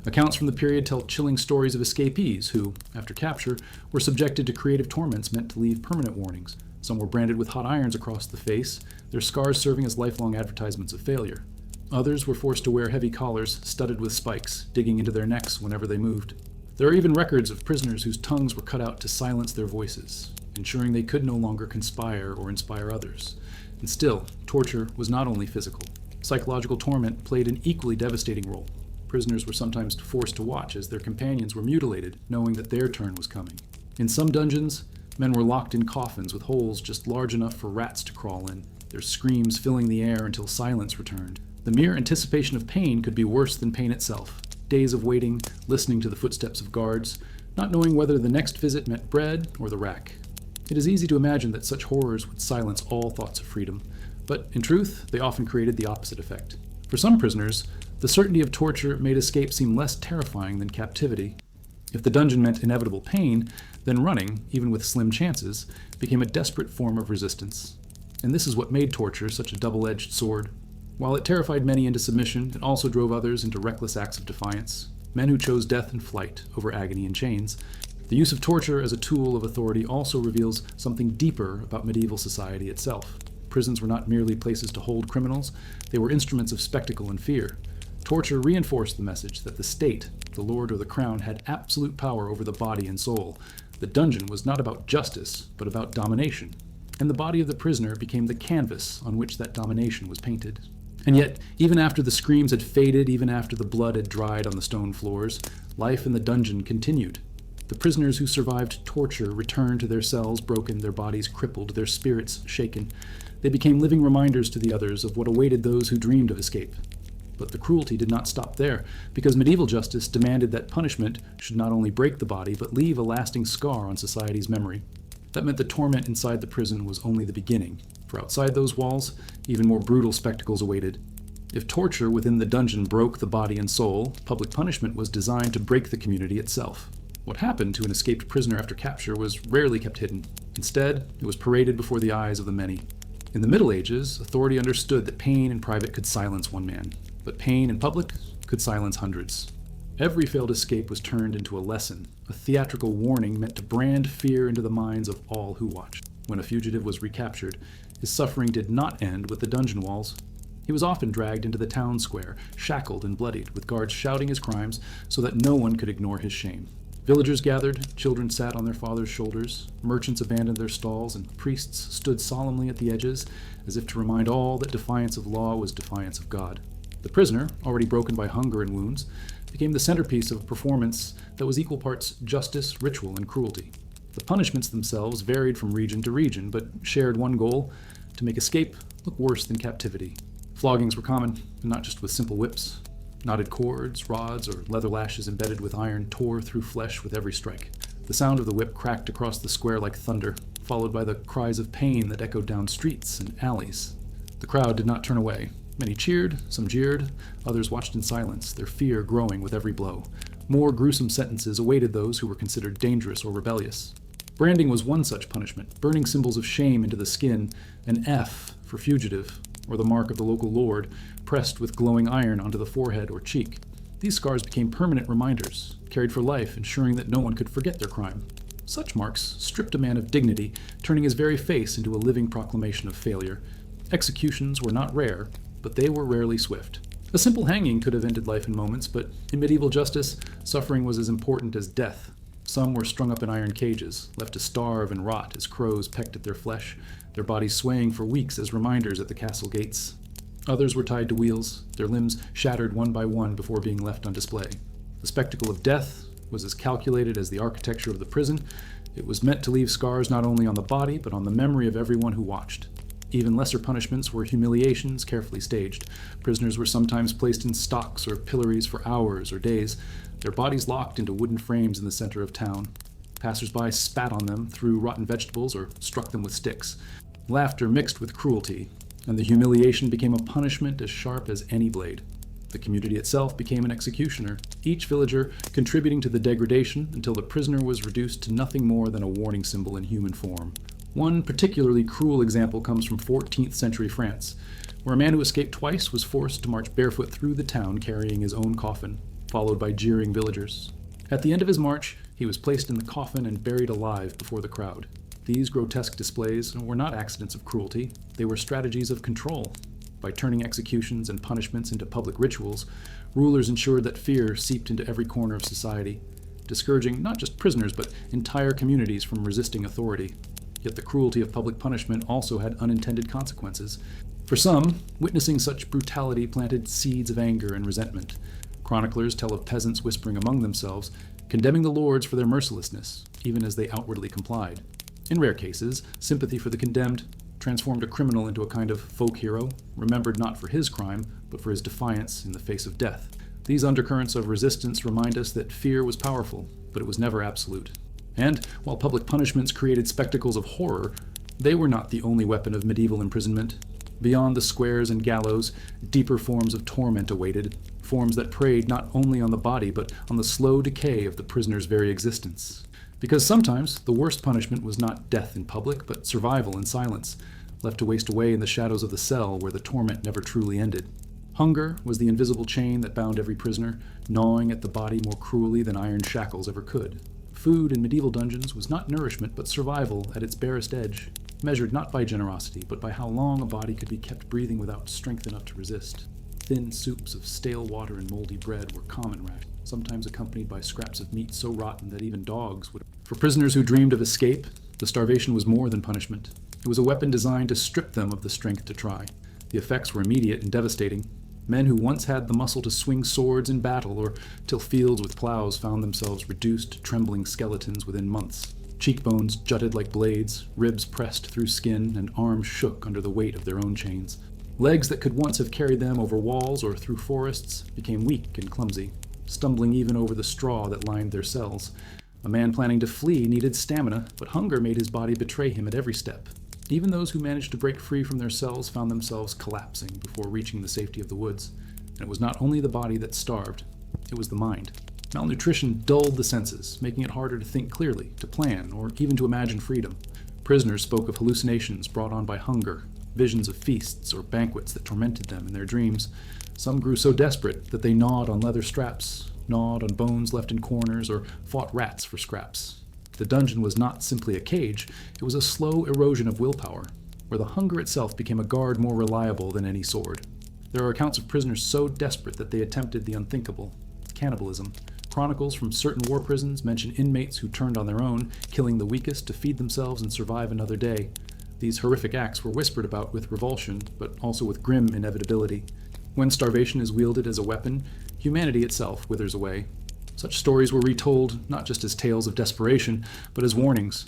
Accounts from the period tell chilling stories of escapees who, after capture, were subjected to creative torments meant to leave permanent warnings. Some were branded with hot irons across the face, their scars serving as lifelong advertisements of failure. Others were forced to wear heavy collars studded with spikes, digging into their necks whenever they moved. There are even records of prisoners whose tongues were cut out to silence their voices, ensuring they could no longer conspire or inspire others. And still, torture was not only physical. Psychological torment played an equally devastating role. Prisoners were sometimes forced to watch as their companions were mutilated, knowing that their turn was coming. In some dungeons, men were locked in coffins with holes just large enough for rats to crawl in, their screams filling the air until silence returned. The mere anticipation of pain could be worse than pain itself. Days of waiting, listening to the footsteps of guards, not knowing whether the next visit meant bread or the rack. It is easy to imagine that such horrors would silence all thoughts of freedom, but in truth, they often created the opposite effect. For some prisoners, the certainty of torture made escape seem less terrifying than captivity. If the dungeon meant inevitable pain, then running, even with slim chances, became a desperate form of resistance. And this is what made torture such a double-edged sword. While it terrified many into submission, it also drove others into reckless acts of defiance, men who chose death and flight over agony in chains. The use of torture as a tool of authority also reveals something deeper about medieval society itself. Prisons were not merely places to hold criminals, they were instruments of spectacle and fear. Torture reinforced the message that the state, the lord or the crown, had absolute power over the body and soul. The dungeon was not about justice, but about domination. And the body of the prisoner became the canvas on which that domination was painted. And yet, even after the screams had faded, even after the blood had dried on the stone floors, life in the dungeon continued. The prisoners who survived torture returned to their cells broken, their bodies crippled, their spirits shaken. They became living reminders to the others of what awaited those who dreamed of escape. But the cruelty did not stop there, because medieval justice demanded that punishment should not only break the body, but leave a lasting scar on society's memory. That meant the torment inside the prison was only the beginning, for outside those walls, even more brutal spectacles awaited. If torture within the dungeon broke the body and soul, public punishment was designed to break the community itself. What happened to an escaped prisoner after capture was rarely kept hidden. Instead, it was paraded before the eyes of the many. In the Middle Ages, authority understood that pain in private could silence one man, but pain in public could silence hundreds. Every failed escape was turned into a lesson, a theatrical warning meant to brand fear into the minds of all who watched. When a fugitive was recaptured, his suffering did not end with the dungeon walls. He was often dragged into the town square, shackled and bloodied, with guards shouting his crimes so that no one could ignore his shame. Villagers gathered, children sat on their fathers' shoulders, merchants abandoned their stalls, and priests stood solemnly at the edges, as if to remind all that defiance of law was defiance of God. The prisoner, already broken by hunger and wounds, became the centerpiece of a performance that was equal parts justice, ritual, and cruelty. The punishments themselves varied from region to region, but shared one goal: to make escape look worse than captivity. Floggings were common, and not just with simple whips. Knotted cords, rods, or leather lashes embedded with iron tore through flesh with every strike. The sound of the whip cracked across the square like thunder, followed by the cries of pain that echoed down streets and alleys. The crowd did not turn away. Many cheered, some jeered, others watched in silence, their fear growing with every blow. More gruesome sentences awaited those who were considered dangerous or rebellious. Branding was one such punishment, burning symbols of shame into the skin, an F for fugitive, or the mark of the local lord, pressed with glowing iron onto the forehead or cheek. These scars became permanent reminders, carried for life, ensuring that no one could forget their crime. Such marks stripped a man of dignity, turning his very face into a living proclamation of failure. Executions were not rare, but they were rarely swift. A simple hanging could have ended life in moments, but in medieval justice, suffering was as important as death. Some were strung up in iron cages, left to starve and rot as crows pecked at their flesh, their bodies swaying for weeks as reminders at the castle gates. Others were tied to wheels, their limbs shattered one by one before being left on display. The spectacle of death was as calculated as the architecture of the prison. It was meant to leave scars not only on the body, but on the memory of everyone who watched. Even lesser punishments were humiliations carefully staged. Prisoners were sometimes placed in stocks or pillories for hours or days, their bodies locked into wooden frames in the center of town. Passers-by spat on them, threw rotten vegetables, or struck them with sticks. Laughter mixed with cruelty, and the humiliation became a punishment as sharp as any blade. The community itself became an executioner, each villager contributing to the degradation until the prisoner was reduced to nothing more than a warning symbol in human form. One particularly cruel example comes from 14th century France, where a man who escaped twice was forced to march barefoot through the town carrying his own coffin, followed by jeering villagers. At the end of his march, he was placed in the coffin and buried alive before the crowd. These grotesque displays were not accidents of cruelty, they were strategies of control. By turning executions and punishments into public rituals, rulers ensured that fear seeped into every corner of society. discouraging not just prisoners but entire communities from resisting authority. Yet the cruelty of public punishment also had unintended consequences. For some, witnessing such brutality planted seeds of anger and resentment. Chroniclers tell of peasants whispering among themselves, condemning the lords for their mercilessness, even as they outwardly complied. In rare cases, sympathy for the condemned transformed a criminal into a kind of folk hero, remembered not for his crime, but for his defiance in the face of death. These undercurrents of resistance remind us that fear was powerful, but it was never absolute. And while public punishments created spectacles of horror, they were not the only weapon of medieval imprisonment. Beyond the squares and gallows, deeper forms of torment awaited, forms that preyed not only on the body, but on the slow decay of the prisoner's very existence. Because sometimes the worst punishment was not death in public, but survival in silence, left to waste away in the shadows of the cell where the torment never truly ended. Hunger was the invisible chain that bound every prisoner, gnawing at the body more cruelly than iron shackles ever could. Food in medieval dungeons was not nourishment, but survival at its barest edge, measured not by generosity, but by how long a body could be kept breathing without strength enough to resist. Thin soups of stale water and moldy bread were common rations, sometimes accompanied by scraps of meat so rotten that even dogs would. For prisoners who dreamed of escape, the starvation was more than punishment. It was a weapon designed to strip them of the strength to try. The effects were immediate and devastating. Men who once had the muscle to swing swords in battle or till fields with plows found themselves reduced to trembling skeletons within months. Cheekbones jutted like blades, ribs pressed through skin, and arms shook under the weight of their own chains. Legs that could once have carried them over walls or through forests became weak and clumsy, stumbling even over the straw that lined their cells. A man planning to flee needed stamina, but hunger made his body betray him at every step. Even those who managed to break free from their cells found themselves collapsing before reaching the safety of the woods. And it was not only the body that starved, it was the mind. Malnutrition dulled the senses, making it harder to think clearly, to plan, or even to imagine freedom. Prisoners spoke of hallucinations brought on by hunger, visions of feasts or banquets that tormented them in their dreams. Some grew so desperate that they gnawed on leather straps, gnawed on bones left in corners, or fought rats for scraps. The dungeon was not simply a cage, it was a slow erosion of willpower, where the hunger itself became a guard more reliable than any sword. There are accounts of prisoners so desperate that they attempted the unthinkable, cannibalism. Chronicles from certain war prisons mention inmates who turned on their own, killing the weakest to feed themselves and survive another day. These horrific acts were whispered about with revulsion, but also with grim inevitability. When starvation is wielded as a weapon, humanity itself withers away. Such stories were retold not just as tales of desperation, but as warnings.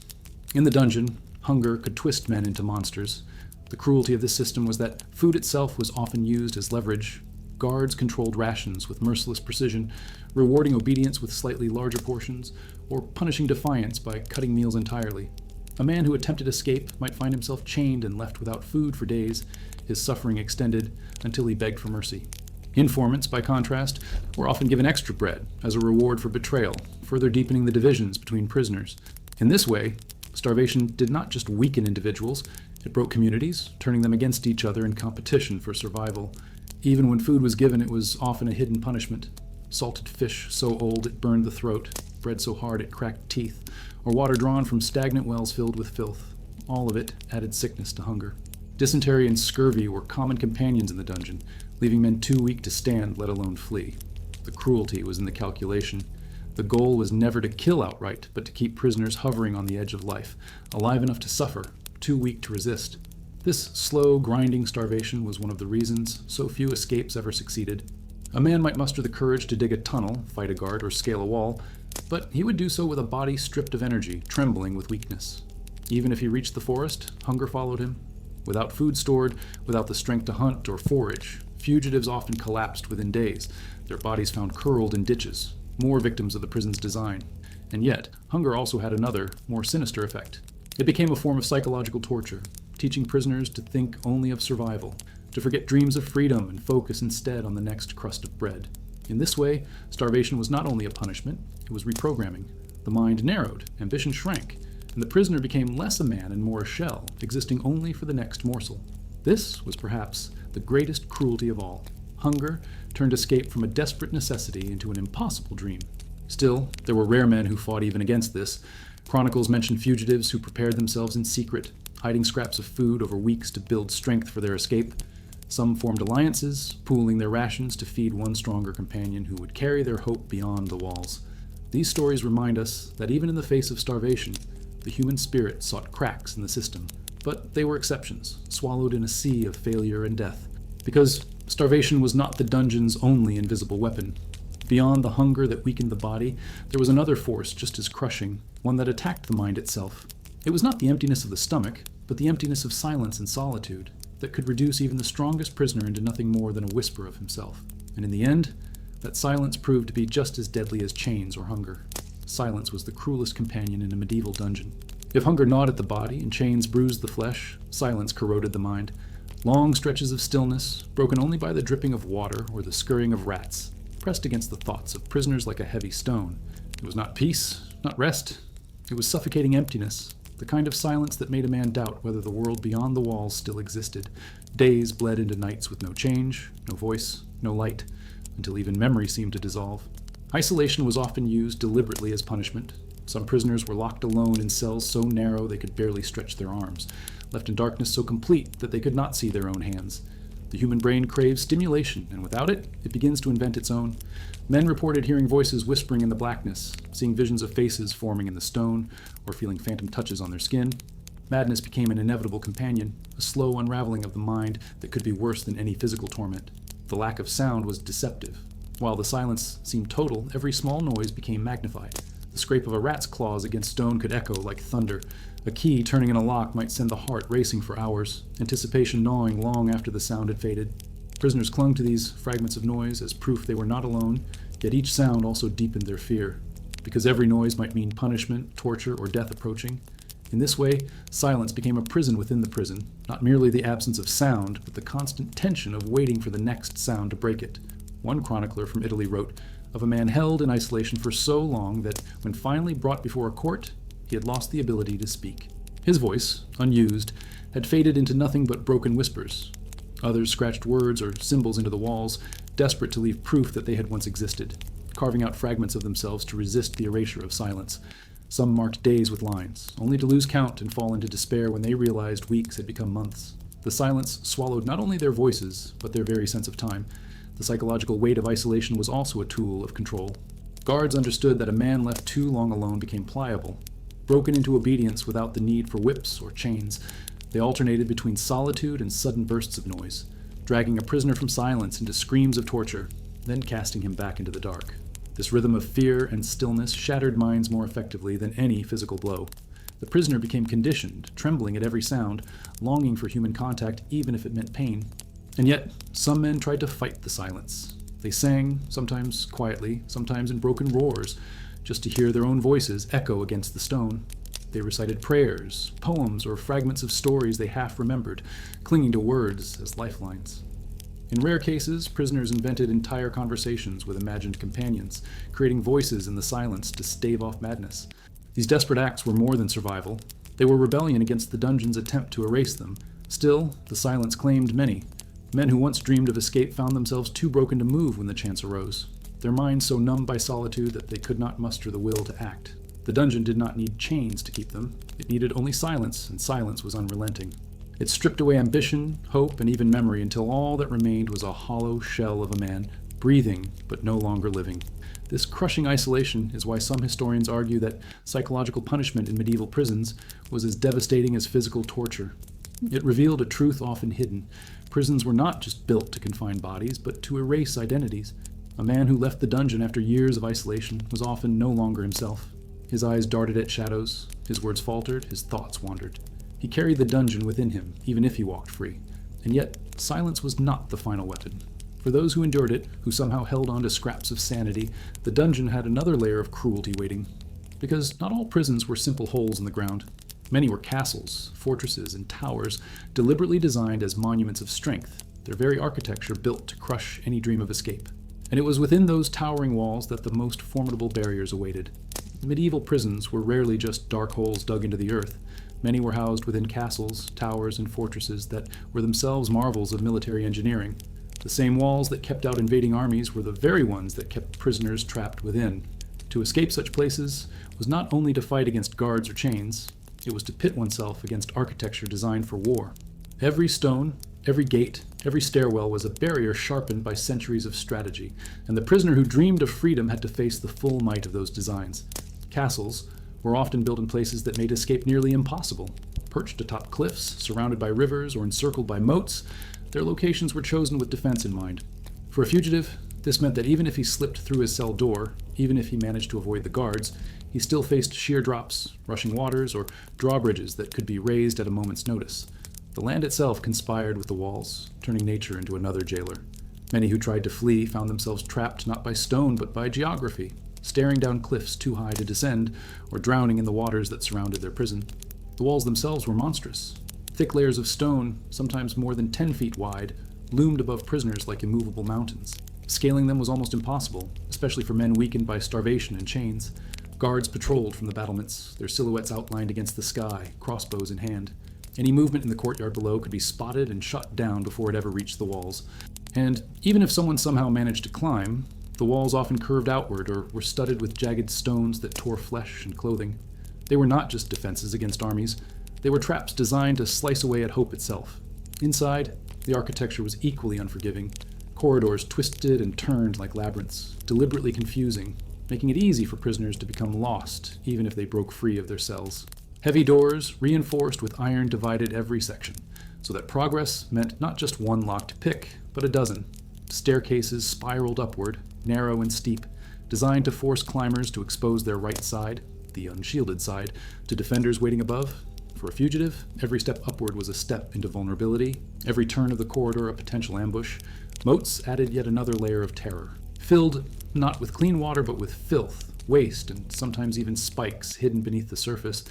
In the dungeon, hunger could twist men into monsters. The cruelty of this system was that food itself was often used as leverage. Guards controlled rations with merciless precision, rewarding obedience with slightly larger portions, or punishing defiance by cutting meals entirely. A man who attempted escape might find himself chained and left without food for days, his suffering extended until he begged for mercy. Informants, by contrast, were often given extra bread as a reward for betrayal, further deepening the divisions between prisoners. In this way, starvation did not just weaken individuals, it broke communities, turning them against each other in competition for survival. Even when food was given, it was often a hidden punishment. Salted fish so old it burned the throat, bread so hard it cracked teeth, or water drawn from stagnant wells filled with filth. All of it added sickness to hunger. Dysentery and scurvy were common companions in the dungeon, leaving men too weak to stand, let alone flee. The cruelty was in the calculation. The goal was never to kill outright, but to keep prisoners hovering on the edge of life, alive enough to suffer, too weak to resist. This slow, grinding starvation was one of the reasons so few escapes ever succeeded. A man might muster the courage to dig a tunnel, fight a guard, or scale a wall, but he would do so with a body stripped of energy, trembling with weakness. Even if he reached the forest, hunger followed him. Without food stored, without the strength to hunt or forage, fugitives often collapsed within days, their bodies found curled in ditches, more victims of the prison's design. And yet, hunger also had another, more sinister effect. It became a form of psychological torture, teaching prisoners to think only of survival, to forget dreams of freedom and focus instead on the next crust of bread. In this way, starvation was not only a punishment, it was reprogramming. The mind narrowed, ambition shrank, and the prisoner became less a man and more a shell, existing only for the next morsel. This was perhaps the greatest cruelty of all. Hunger turned escape from a desperate necessity into an impossible dream. Still, there were rare men who fought even against this. Chronicles mention fugitives who prepared themselves in secret, hiding scraps of food over weeks to build strength for their escape. Some formed alliances, pooling their rations to feed one stronger companion who would carry their hope beyond the walls. These stories remind us that even in the face of starvation, the human spirit sought cracks in the system, but they were exceptions, swallowed in a sea of failure and death. Because starvation was not the dungeon's only invisible weapon. Beyond the hunger that weakened the body, there was another force just as crushing, one that attacked the mind itself. It was not the emptiness of the stomach, but the emptiness of silence and solitude that could reduce even the strongest prisoner into nothing more than a whisper of himself. And in the end, that silence proved to be just as deadly as chains or hunger. Silence was the cruelest companion in a medieval dungeon. If hunger gnawed at the body and chains bruised the flesh, silence corroded the mind. Long stretches of stillness, broken only by the dripping of water or the scurrying of rats, pressed against the thoughts of prisoners like a heavy stone. It was not peace, not rest. It was suffocating emptiness, the kind of silence that made a man doubt whether the world beyond the walls still existed. Days bled into nights with no change, no voice, no light, until even memory seemed to dissolve. Isolation was often used deliberately as punishment. Some prisoners were locked alone in cells so narrow they could barely stretch their arms, left in darkness so complete that they could not see their own hands. The human brain craves stimulation, and without it, it begins to invent its own. Men reported hearing voices whispering in the blackness, seeing visions of faces forming in the stone, or feeling phantom touches on their skin. Madness became an inevitable companion, a slow unraveling of the mind that could be worse than any physical torment. The lack of sound was deceptive. While the silence seemed total, every small noise became magnified. The scrape of a rat's claws against stone could echo like thunder. A key turning in a lock might send the heart racing for hours, anticipation gnawing long after the sound had faded. Prisoners clung to these fragments of noise as proof they were not alone, yet each sound also deepened their fear, because every noise might mean punishment, torture, or death approaching. In this way, silence became a prison within the prison, not merely the absence of sound, but the constant tension of waiting for the next sound to break it. One chronicler from Italy wrote of a man held in isolation for so long that, when finally brought before a court, he had lost the ability to speak. His voice, unused, had faded into nothing but broken whispers. Others scratched words or symbols into the walls, desperate to leave proof that they had once existed, carving out fragments of themselves to resist the erasure of silence. Some marked days with lines, only to lose count and fall into despair when they realized weeks had become months. The silence swallowed not only their voices, but their very sense of time. The psychological weight of isolation was also a tool of control. Guards understood that a man left too long alone became pliable, broken into obedience without the need for whips or chains. They alternated between solitude and sudden bursts of noise, dragging a prisoner from silence into screams of torture, then casting him back into the dark. This rhythm of fear and stillness shattered minds more effectively than any physical blow. The prisoner became conditioned, trembling at every sound, longing for human contact even if it meant pain. And yet, some men tried to fight the silence. They sang, sometimes quietly, sometimes in broken roars, just to hear their own voices echo against the stone. They recited prayers, poems, or fragments of stories they half remembered, clinging to words as lifelines. In rare cases, prisoners invented entire conversations with imagined companions, creating voices in the silence to stave off madness. These desperate acts were more than survival. They were rebellion against the dungeon's attempt to erase them. Still, the silence claimed many. Men who once dreamed of escape found themselves too broken to move when the chance arose, their minds so numbed by solitude that they could not muster the will to act. The dungeon did not need chains to keep them. It needed only silence, and silence was unrelenting. It stripped away ambition, hope, and even memory until all that remained was a hollow shell of a man, breathing but no longer living. This crushing isolation is why some historians argue that psychological punishment in medieval prisons was as devastating as physical torture. It revealed a truth often hidden. Prisons were not just built to confine bodies, but to erase identities. A man who left the dungeon after years of isolation was often no longer himself. His eyes darted at shadows, his words faltered, his thoughts wandered. He carried the dungeon within him, even if he walked free. And yet, silence was not the final weapon. For those who endured it, who somehow held on to scraps of sanity, the dungeon had another layer of cruelty waiting. Because not all prisons were simple holes in the ground. Many were castles, fortresses, and towers, deliberately designed as monuments of strength, their very architecture built to crush any dream of escape. And it was within those towering walls that the most formidable barriers awaited. Medieval prisons were rarely just dark holes dug into the earth. Many were housed within castles, towers, and fortresses that were themselves marvels of military engineering. The same walls that kept out invading armies were the very ones that kept prisoners trapped within. To escape such places was not only to fight against guards or chains, it was to pit oneself against architecture designed for war. Every stone, Every gate, every stairwell was a barrier sharpened by centuries of strategy, and the prisoner who dreamed of freedom had to face the full might of those designs. Castles were often built in places that made escape nearly impossible. Perched atop cliffs, surrounded by rivers, or encircled by moats, their locations were chosen with defense in mind. For a fugitive, this meant that even if he slipped through his cell door, even if he managed to avoid the guards, he still faced sheer drops, rushing waters, or drawbridges that could be raised at a moment's notice. The land itself conspired with the walls, turning nature into another jailer. Many who tried to flee found themselves trapped not by stone but by geography, staring down cliffs too high to descend, or drowning in the waters that surrounded their prison. The walls themselves were monstrous. Thick layers of stone, sometimes more than 10 feet wide, loomed above prisoners like immovable mountains. Scaling them was almost impossible, especially for men weakened by starvation and chains. Guards patrolled from the battlements, their silhouettes outlined against the sky, crossbows in hand. Any movement in the courtyard below could be spotted and shot down before it ever reached the walls. And even if someone somehow managed to climb, the walls often curved outward or were studded with jagged stones that tore flesh and clothing. They were not just defenses against armies. They were traps designed to slice away at hope itself. Inside, the architecture was equally unforgiving. Corridors twisted and turned like labyrinths, deliberately confusing, making it easy for prisoners to become lost, even if they broke free of their cells. Heavy doors, reinforced with iron, divided every section, so that progress meant not just one lock to pick, but a dozen. Staircases spiraled upward, narrow and steep, designed to force climbers to expose their right side, the unshielded side, to defenders waiting above. For a fugitive, every step upward was a step into vulnerability, every turn of the corridor a potential ambush. Moats added yet another layer of terror, filled not with clean water but with filth, waste, and sometimes even spikes hidden beneath the surface.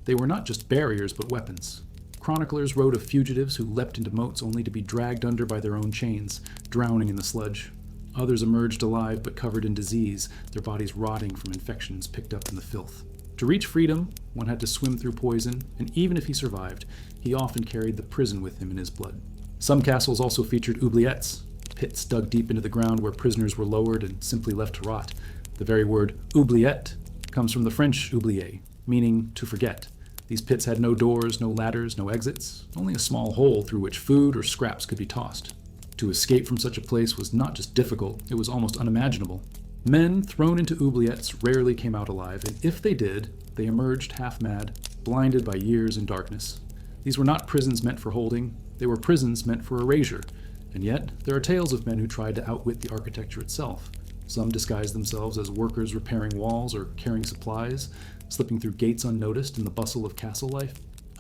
They were not just barriers but weapons. Chroniclers wrote of fugitives who leapt into moats only to be dragged under by their own chains, drowning in the sludge. Others emerged alive but covered in disease, their bodies rotting from infections picked up in the filth. To reach freedom, one had to swim through poison, and even if he survived, he often carried the prison with him in his blood. Some castles also featured oubliettes, pits dug deep into the ground where prisoners were lowered and simply left to rot. The very word oubliette comes from the French oublier, meaning to forget. These pits had no doors, no ladders, no exits, only a small hole through which food or scraps could be tossed. To escape from such a place was not just difficult, it was almost unimaginable. Men thrown into oubliettes rarely came out alive, and if they did, they emerged half-mad, blinded by years in darkness. These were not prisons meant for holding, they were prisons meant for erasure. And yet, there are tales of men who tried to outwit the architecture itself. Some disguised themselves as workers repairing walls or carrying supplies, slipping through gates unnoticed in the bustle of castle life.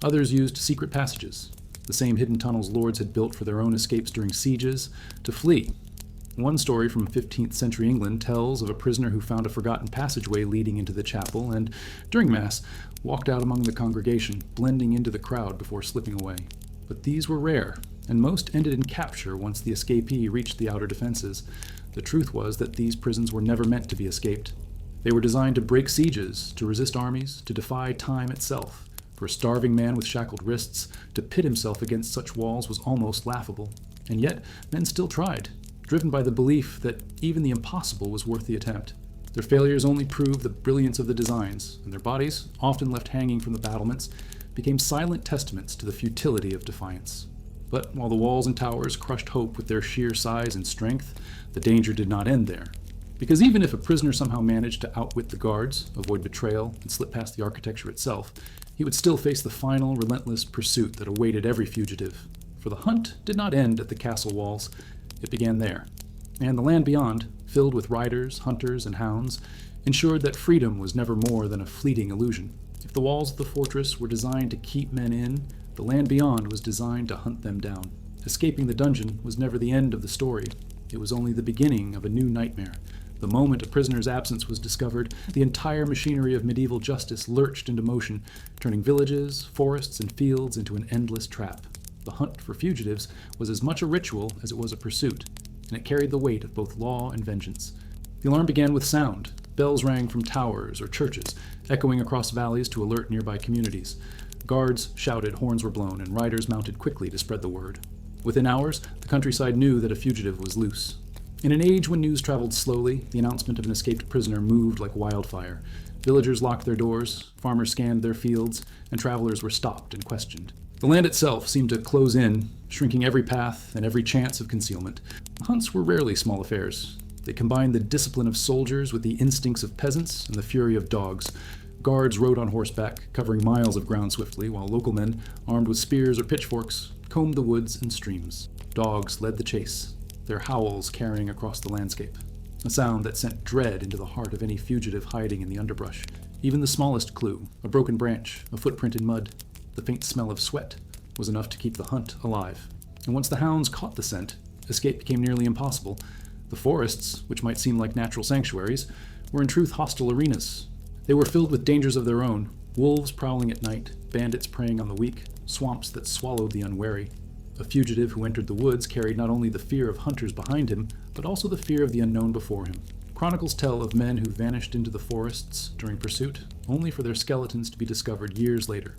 Others used secret passages, the same hidden tunnels lords had built for their own escapes during sieges, to flee. One story from 15th century England tells of a prisoner who found a forgotten passageway leading into the chapel and, during Mass, walked out among the congregation, blending into the crowd before slipping away. But these were rare, and most ended in capture once the escapee reached the outer defenses. The truth was that these prisons were never meant to be escaped. They were designed to break sieges, to resist armies, to defy time itself. For a starving man with shackled wrists, to pit himself against such walls was almost laughable. And yet, men still tried, driven by the belief that even the impossible was worth the attempt. Their failures only proved the brilliance of the designs, and their bodies, often left hanging from the battlements, became silent testaments to the futility of defiance. But while the walls and towers crushed hope with their sheer size and strength, the danger did not end there. Because even if a prisoner somehow managed to outwit the guards, avoid betrayal, and slip past the architecture itself, he would still face the final, relentless pursuit that awaited every fugitive. For the hunt did not end at the castle walls. It began there. And the land beyond, filled with riders, hunters, and hounds, ensured that freedom was never more than a fleeting illusion. If the walls of the fortress were designed to keep men in, the land beyond was designed to hunt them down. Escaping the dungeon was never the end of the story. It was only the beginning of a new nightmare. The moment a prisoner's absence was discovered, the entire machinery of medieval justice lurched into motion, turning villages, forests, and fields into an endless trap. The hunt for fugitives was as much a ritual as it was a pursuit, and it carried the weight of both law and vengeance. The alarm began with sound. Bells rang from towers or churches, echoing across valleys to alert nearby communities. Guards shouted, horns were blown, and riders mounted quickly to spread the word. Within hours, the countryside knew that a fugitive was loose. In an age when news traveled slowly, the announcement of an escaped prisoner moved like wildfire. Villagers locked their doors, farmers scanned their fields, and travelers were stopped and questioned. The land itself seemed to close in, shrinking every path and every chance of concealment. Hunts were rarely small affairs. They combined the discipline of soldiers with the instincts of peasants and the fury of dogs. Guards rode on horseback, covering miles of ground swiftly, while local men, armed with spears or pitchforks, combed the woods and streams. Dogs led the chase, their howls carrying across the landscape, a sound that sent dread into the heart of any fugitive hiding in the underbrush. Even the smallest clue, a broken branch, a footprint in mud, the faint smell of sweat, was enough to keep the hunt alive. And once the hounds caught the scent, escape became nearly impossible. The forests, which might seem like natural sanctuaries, were in truth hostile arenas. They were filled with dangers of their own, wolves prowling at night, bandits preying on the weak, swamps that swallowed the unwary. A fugitive who entered the woods carried not only the fear of hunters behind him, but also the fear of the unknown before him. Chronicles tell of men who vanished into the forests during pursuit, only for their skeletons to be discovered years later,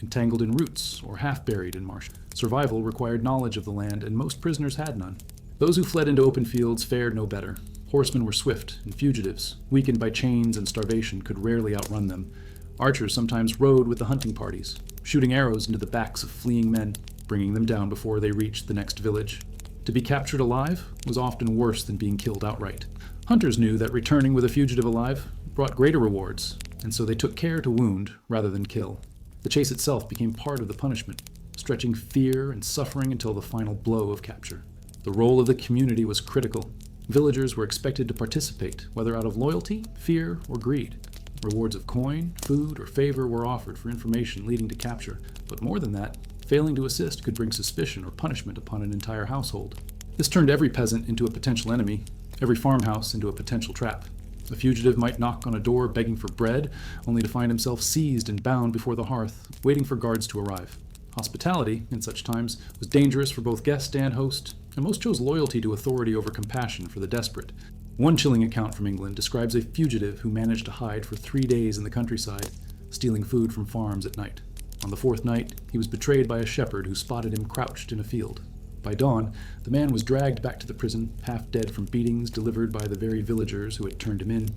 entangled in roots or half-buried in marsh. Survival required knowledge of the land, and most prisoners had none. Those who fled into open fields fared no better. Horsemen were swift, and fugitives, weakened by chains and starvation, could rarely outrun them. Archers sometimes rode with the hunting parties, shooting arrows into the backs of fleeing men, bringing them down before they reached the next village. To be captured alive was often worse than being killed outright. Hunters knew that returning with a fugitive alive brought greater rewards, and so they took care to wound rather than kill. The chase itself became part of the punishment, stretching fear and suffering until the final blow of capture. The role of the community was critical. Villagers were expected to participate, whether out of loyalty, fear, or greed. Rewards of coin, food, or favor were offered for information leading to capture, but more than that, failing to assist could bring suspicion or punishment upon an entire household. This turned every peasant into a potential enemy, every farmhouse into a potential trap. A fugitive might knock on a door begging for bread, only to find himself seized and bound before the hearth, waiting for guards to arrive. Hospitality, in such times, was dangerous for both guest and host, and most chose loyalty to authority over compassion for the desperate. One chilling account from England describes a fugitive who managed to hide for 3 days in the countryside, stealing food from farms at night. On the 4th night, he was betrayed by a shepherd who spotted him crouched in a field. By dawn, the man was dragged back to the prison, half dead from beatings delivered by the very villagers who had turned him in.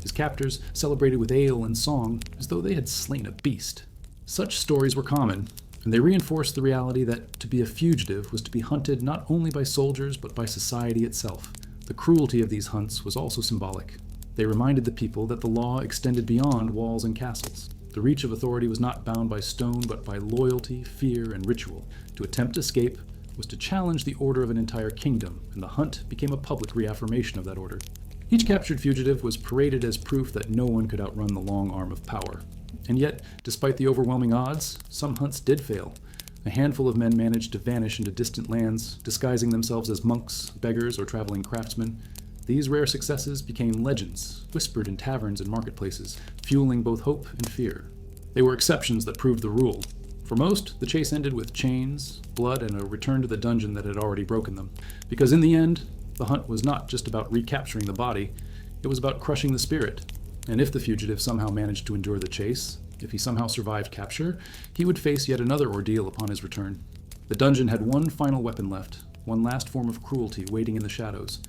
His captors celebrated with ale and song as though they had slain a beast. Such stories were common, and they reinforced the reality that to be a fugitive was to be hunted not only by soldiers but by society itself. The cruelty of these hunts was also symbolic. They reminded the people that the law extended beyond walls and castles. The reach of authority was not bound by stone but by loyalty, fear, and ritual. To attempt escape was to challenge the order of an entire kingdom, and the hunt became a public reaffirmation of that order. Each captured fugitive was paraded as proof that no one could outrun the long arm of power. And yet, despite the overwhelming odds, some hunts did fail. A handful of men managed to vanish into distant lands, disguising themselves as monks, beggars, or traveling craftsmen. These rare successes became legends, whispered in taverns and marketplaces, fueling both hope and fear. They were exceptions that proved the rule. For most, the chase ended with chains, blood, and a return to the dungeon that had already broken them. Because in the end, the hunt was not just about recapturing the body, it was about crushing the spirit. And if the fugitive somehow managed to endure the chase, if he somehow survived capture, he would face yet another ordeal upon his return. The dungeon had one final weapon left, one last form of cruelty waiting in the shadows,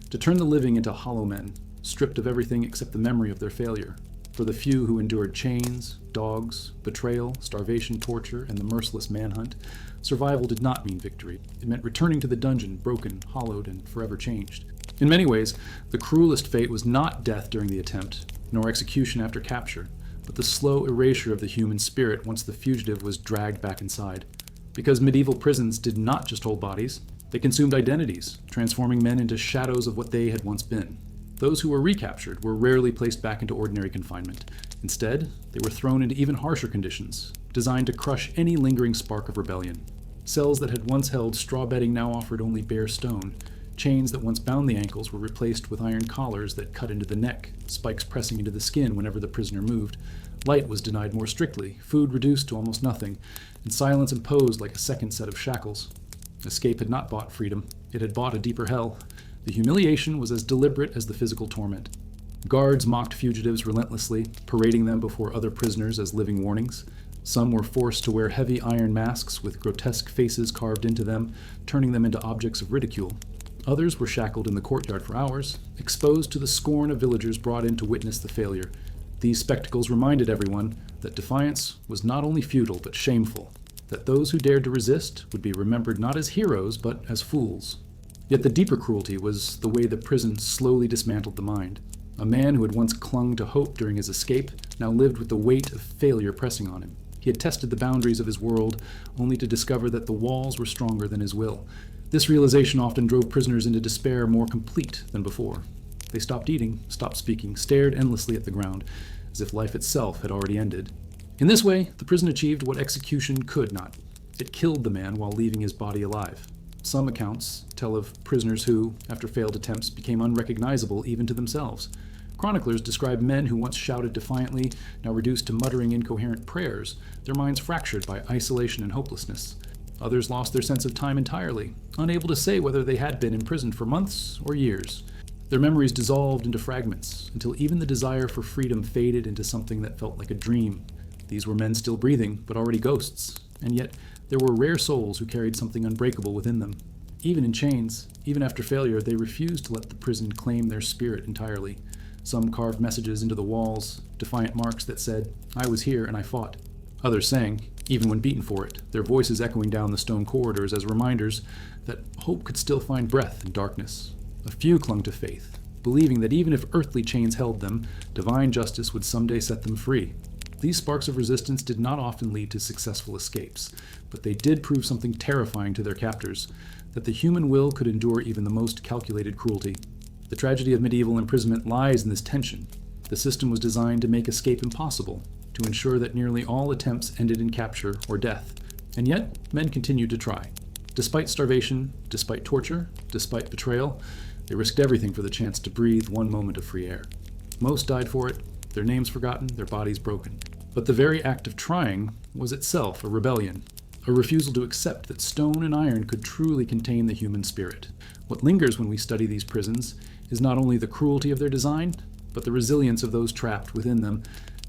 to turn the living into hollow men, stripped of everything except the memory of their failure. For the few who endured chains, dogs, betrayal, starvation, torture, and the merciless manhunt, survival did not mean victory. It meant returning to the dungeon, broken, hollowed, and forever changed. In many ways, the cruelest fate was not death during the attempt, nor execution after capture, but the slow erasure of the human spirit once the fugitive was dragged back inside. Because medieval prisons did not just hold bodies, they consumed identities, transforming men into shadows of what they had once been. Those who were recaptured were rarely placed back into ordinary confinement. Instead, they were thrown into even harsher conditions, designed to crush any lingering spark of rebellion. Cells that had once held straw bedding now offered only bare stone. Chains that once bound the ankles were replaced with iron collars that cut into the neck, spikes pressing into the skin whenever the prisoner moved. Light was denied more strictly, food reduced to almost nothing, and silence imposed like a second set of shackles. Escape had not bought freedom, it had bought a deeper hell. The humiliation was as deliberate as the physical torment. Guards mocked fugitives relentlessly, parading them before other prisoners as living warnings. Some were forced to wear heavy iron masks with grotesque faces carved into them, turning them into objects of ridicule. Others were shackled in the courtyard for hours, exposed to the scorn of villagers brought in to witness the failure. These spectacles reminded everyone that defiance was not only futile but shameful. that those who dared to resist would be remembered not as heroes, but as fools. Yet the deeper cruelty was the way the prison slowly dismantled the mind. A man who had once clung to hope during his escape now lived with the weight of failure pressing on him. He had tested the boundaries of his world, only to discover that the walls were stronger than his will. This realization often drove prisoners into despair more complete than before. They stopped eating, stopped speaking, stared endlessly at the ground, as if life itself had already ended. In this way, the prison achieved what execution could not. It killed the man while leaving his body alive. Some accounts tell of prisoners who, after failed attempts, became unrecognizable even to themselves. Chroniclers describe men who once shouted defiantly, now reduced to muttering incoherent prayers, their minds fractured by isolation and hopelessness. Others lost their sense of time entirely, unable to say whether they had been imprisoned for months or years. Their memories dissolved into fragments, until even the desire for freedom faded into something that felt like a dream. These were men still breathing, but already ghosts, and yet there were rare souls who carried something unbreakable within them. Even in chains, even after failure, they refused to let the prison claim their spirit entirely. Some carved messages into the walls, defiant marks that said, "I was here and I fought." Others sang, even when beaten for it, their voices echoing down the stone corridors as reminders that hope could still find breath in darkness. A few clung to faith, believing that even if earthly chains held them, divine justice would someday set them free. These sparks of resistance did not often lead to successful escapes, but they did prove something terrifying to their captors, that the human will could endure even the most calculated cruelty. The tragedy of medieval imprisonment lies in this tension. The system was designed to make escape impossible, to ensure that nearly all attempts ended in capture or death. And yet, men continued to try. Despite starvation, despite torture, despite betrayal, they risked everything for the chance to breathe one moment of free air. Most died for it, their names forgotten, their bodies broken. But the very act of trying was itself a rebellion, a refusal to accept that stone and iron could truly contain the human spirit. What lingers when we study these prisons is not only the cruelty of their design, but the resilience of those trapped within them.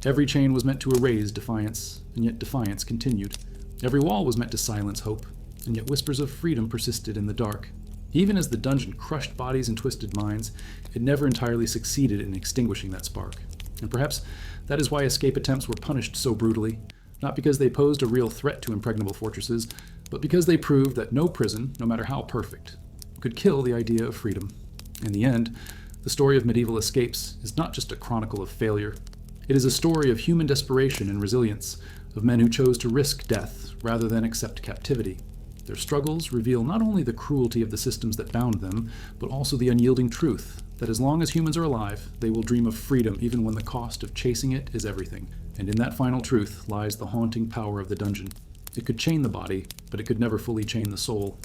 Every chain was meant to erase defiance, and yet defiance continued. Every wall was meant to silence hope, and yet whispers of freedom persisted in the dark. Even as the dungeon crushed bodies and twisted minds, it never entirely succeeded in extinguishing that spark. And perhaps that is why escape attempts were punished so brutally, not because they posed a real threat to impregnable fortresses, but because they proved that no prison, no matter how perfect, could kill the idea of freedom. In the end, the story of medieval escapes is not just a chronicle of failure. It is a story of human desperation and resilience, of men who chose to risk death rather than accept captivity. Their struggles reveal not only the cruelty of the systems that bound them, but also the unyielding truth that as long as humans are alive, they will dream of freedom even when the cost of chasing it is everything. And in that final truth lies the haunting power of the dungeon. It could chain the body, but it could never fully chain the soul.